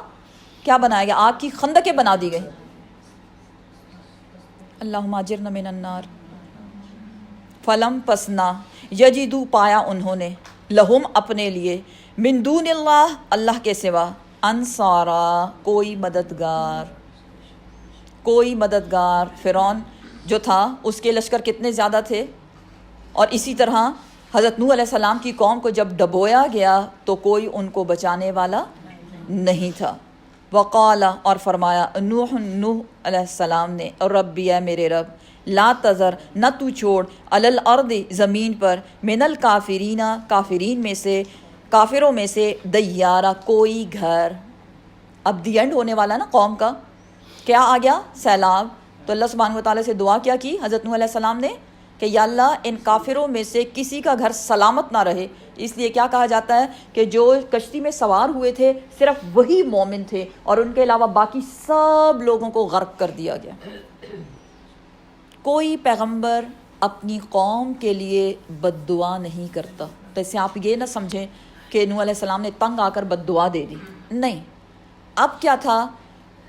کیا بنایا گیا؟ آگ کی خندقیں بنا دی گئی. اللہم اجرنا من النار. فلم پسنا یجدو پایا انہوں نے، لہم اپنے لیے، من دون اللہ اللہ کے سوا، انصارا کوئی مددگار. کوئی مددگار. فرعون جو تھا اس کے لشکر کتنے زیادہ تھے، اور اسی طرح حضرت نوح علیہ السلام کی قوم کو جب ڈبویا گیا تو کوئی ان کو بچانے والا نہیں تھا. وقال اور فرمایا نوح علیہ السلام نے، ربی اے میرے رب، لا تذر نہ تو چھوڑ، علی الارض زمین پر، من الکافرین کافرین میں سے، کافروں میں سے، دیارہ کوئی گھر. اب دی اینڈ ہونے والا نا قوم کا، کیا آ گیا؟ سیلاب. تو اللہ سبحانہ و تعالیٰ سے دعا کیا کی حضرت نوح علیہ السلام نے کہ یا اللہ ان کافروں میں سے کسی کا گھر سلامت نہ رہے. اس لیے کیا کہا جاتا ہے کہ جو کشتی میں سوار ہوئے تھے صرف وہی مومن تھے، اور ان کے علاوہ باقی سب لوگوں کو غرق کر دیا گیا. کوئی پیغمبر اپنی قوم کے لیے بد دعا نہیں کرتا. تو اس سے آپ یہ نہ سمجھیں کہ نوح علیہ السلام نے تنگ آ کر بد دعا دے دی، نہیں. اب کیا تھا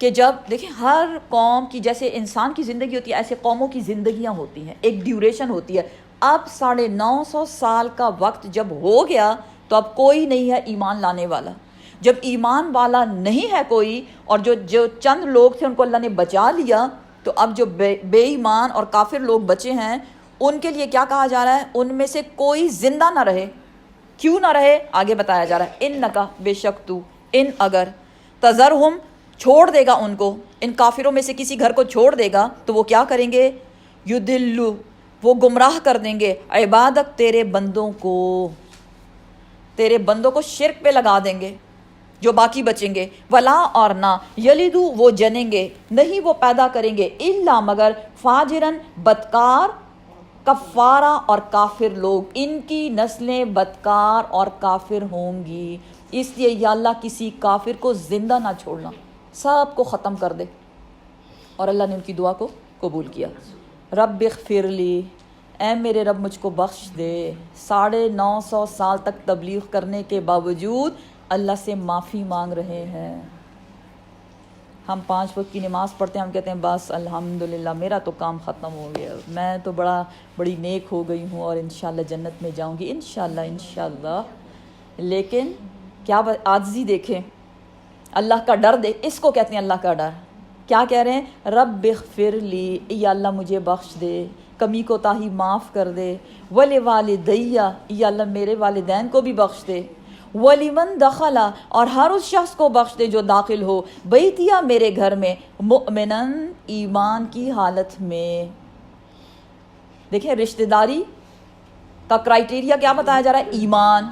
کہ جب دیکھیں ہر قوم کی جیسے انسان کی زندگی ہوتی ہے ایسے قوموں کی زندگیاں ہوتی ہیں، ایک ڈیوریشن ہوتی ہے. اب 950 سال کا وقت جب ہو گیا تو اب کوئی نہیں ہے ایمان لانے والا. جب ایمان والا نہیں ہے کوئی، اور جو چند لوگ تھے ان کو اللہ نے بچا لیا، تو اب جو بے ایمان اور کافر لوگ بچے ہیں ان کے لیے کیا کہا جا رہا ہے؟ ان میں سے کوئی زندہ نہ رہے. کیوں نہ رہے؟ آگے بتایا جا رہا ہے انکا بے شک تو، ان اگر، تذرہم چھوڑ دے گا ان کو، ان کافروں میں سے کسی گھر کو چھوڑ دے گا تو وہ کیا کریں گے؟ یدلو وہ گمراہ کر دیں گے، عبادک تیرے بندوں کو، تیرے بندوں کو شرک پہ لگا دیں گے جو باقی بچیں گے. ولا اور نہ، یلدو وہ جنیں گے، نہیں وہ پیدا کریں گے، الا مگر، فاجرن بدکار، کفارہ اور کافر لوگ، ان کی نسلیں بدکار اور کافر ہوں گی. اس لیے یا اللہ کسی کافر کو زندہ نہ چھوڑنا، سب کو ختم کر دے. اور اللہ نے ان کی دعا کو قبول کیا. رب اغفر لی، اے میرے رب مجھ کو بخش دے. 950 سال تک تبلیغ کرنے کے باوجود اللہ سے معافی مانگ رہے ہیں. ہم 5 وقت کی نماز پڑھتے ہیں، ہم کہتے ہیں بس الحمدللہ میرا تو کام ختم ہو گیا، میں تو بڑی نیک ہو گئی ہوں اور انشاءاللہ جنت میں جاؤں گی، انشاءاللہ. لیکن کیا عاجزی دیکھیں، اللہ کا ڈر دیکھ، اس کو کہتے ہیں اللہ کا ڈر. کیا کہہ رہے ہیں؟ رب اغفر لی، یا اللہ مجھے بخش دے، کمی کوتاہی معاف کر دے. ولوالدیہ، یا اللہ میرے والدین کو بھی بخش دے. ولیمن دخلا، اور ہر اس شخص کو بخش دے جو داخل ہو، بیتیا میرے گھر میں، مؤمنن ایمان کی حالت میں. دیکھیں رشتہ داری کا کرائٹیریا کیا بتایا جا رہا ہے؟ ایمان.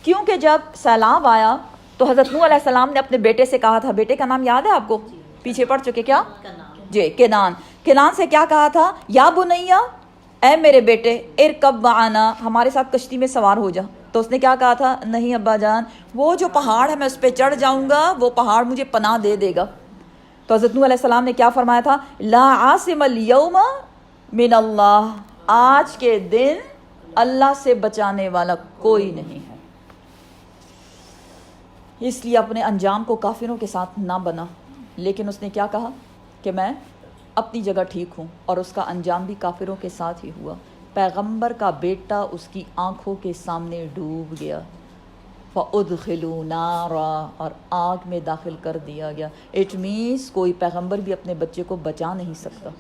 کیونکہ جب سیلاب آیا تو حضرت نوح علیہ السلام نے اپنے بیٹے سے کہا تھا، بیٹے کا نام یاد ہے آپ کو؟ پیچھے پڑ چکے کیا؟ جی کنان. کنان سے کیا کہا تھا؟ یا بنیا، اے میرے بیٹے، ارکب معنا، ہمارے ساتھ کشتی میں سوار ہو جا. تو اس نے کیا کہا تھا؟ نہیں ابا جان، وہ جو پہاڑ ہے میں اس پہ چڑھ جاؤں گا، وہ پہاڑ مجھے پناہ دے دے گا. تو حضرت نوح علیہ السلام نے کیا فرمایا تھا؟ لا عاصم اليوم من اللہ، آج کے دن اللہ سے بچانے والا کوئی نہیں ہے. اس لیے اپنے انجام کو کافروں کے ساتھ نہ بنا. لیکن اس نے کیا کہا کہ میں اپنی جگہ ٹھیک ہوں، اور اس کا انجام بھی کافروں کے ساتھ ہی ہوا. پیغمبر کا بیٹا اس کی آنکھوں کے سامنے ڈوب گیا. فَأُدْخِلُوا نَارًا، اور آگ میں داخل کر دیا گیا. اٹ مینس کوئی پیغمبر بھی اپنے بچے کو بچا نہیں سکتا.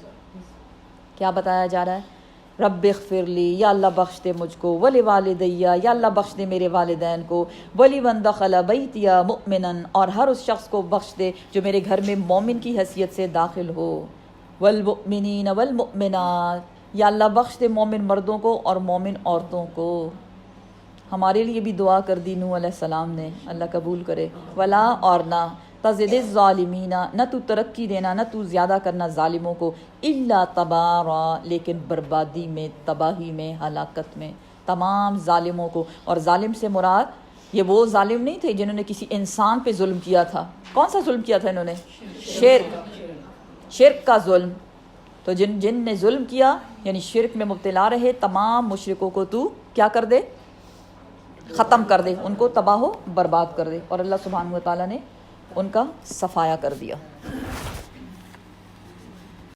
کیا بتایا جا رہا ہے؟ رب اغفر لی، یا اللہ بخش دے مجھ کو، ولوالدیہ، یا اللہ بخش دے میرے والدین کو، ولیمن دخل بیتیا مؤمنا، اور ہر اس شخص کو بخش دے جو میرے گھر میں مومن کی حیثیت سے داخل ہو. والمؤمنین والمؤمنات، یا اللہ بخش دے مومن مردوں کو اور مومن عورتوں کو. ہمارے لیے بھی دعا کر دی نوح علیہ السلام نے، اللہ قبول کرے. ولا اور نہ، تزد الظالمین، نہ تو ترقی دینا، نہ تو زیادہ کرنا ظالموں کو، الا تبارا، لیکن بربادی میں، تباہی میں، ہلاکت میں تمام ظالموں کو. اور ظالم سے مراد یہ وہ ظالم نہیں تھے جنہوں نے کسی انسان پہ ظلم کیا تھا. کون سا ظلم کیا تھا انہوں نے؟ شرک کا ظلم. تو جن نے ظلم کیا یعنی شرک میں مبتلا رہے تمام مشرکوں کو تو کیا کر دے؟ ختم کر دے، ان کو تباہ و برباد کر دے. اور اللہ سبحانہ و تعالیٰ نے ان کا صفایا کر دیا.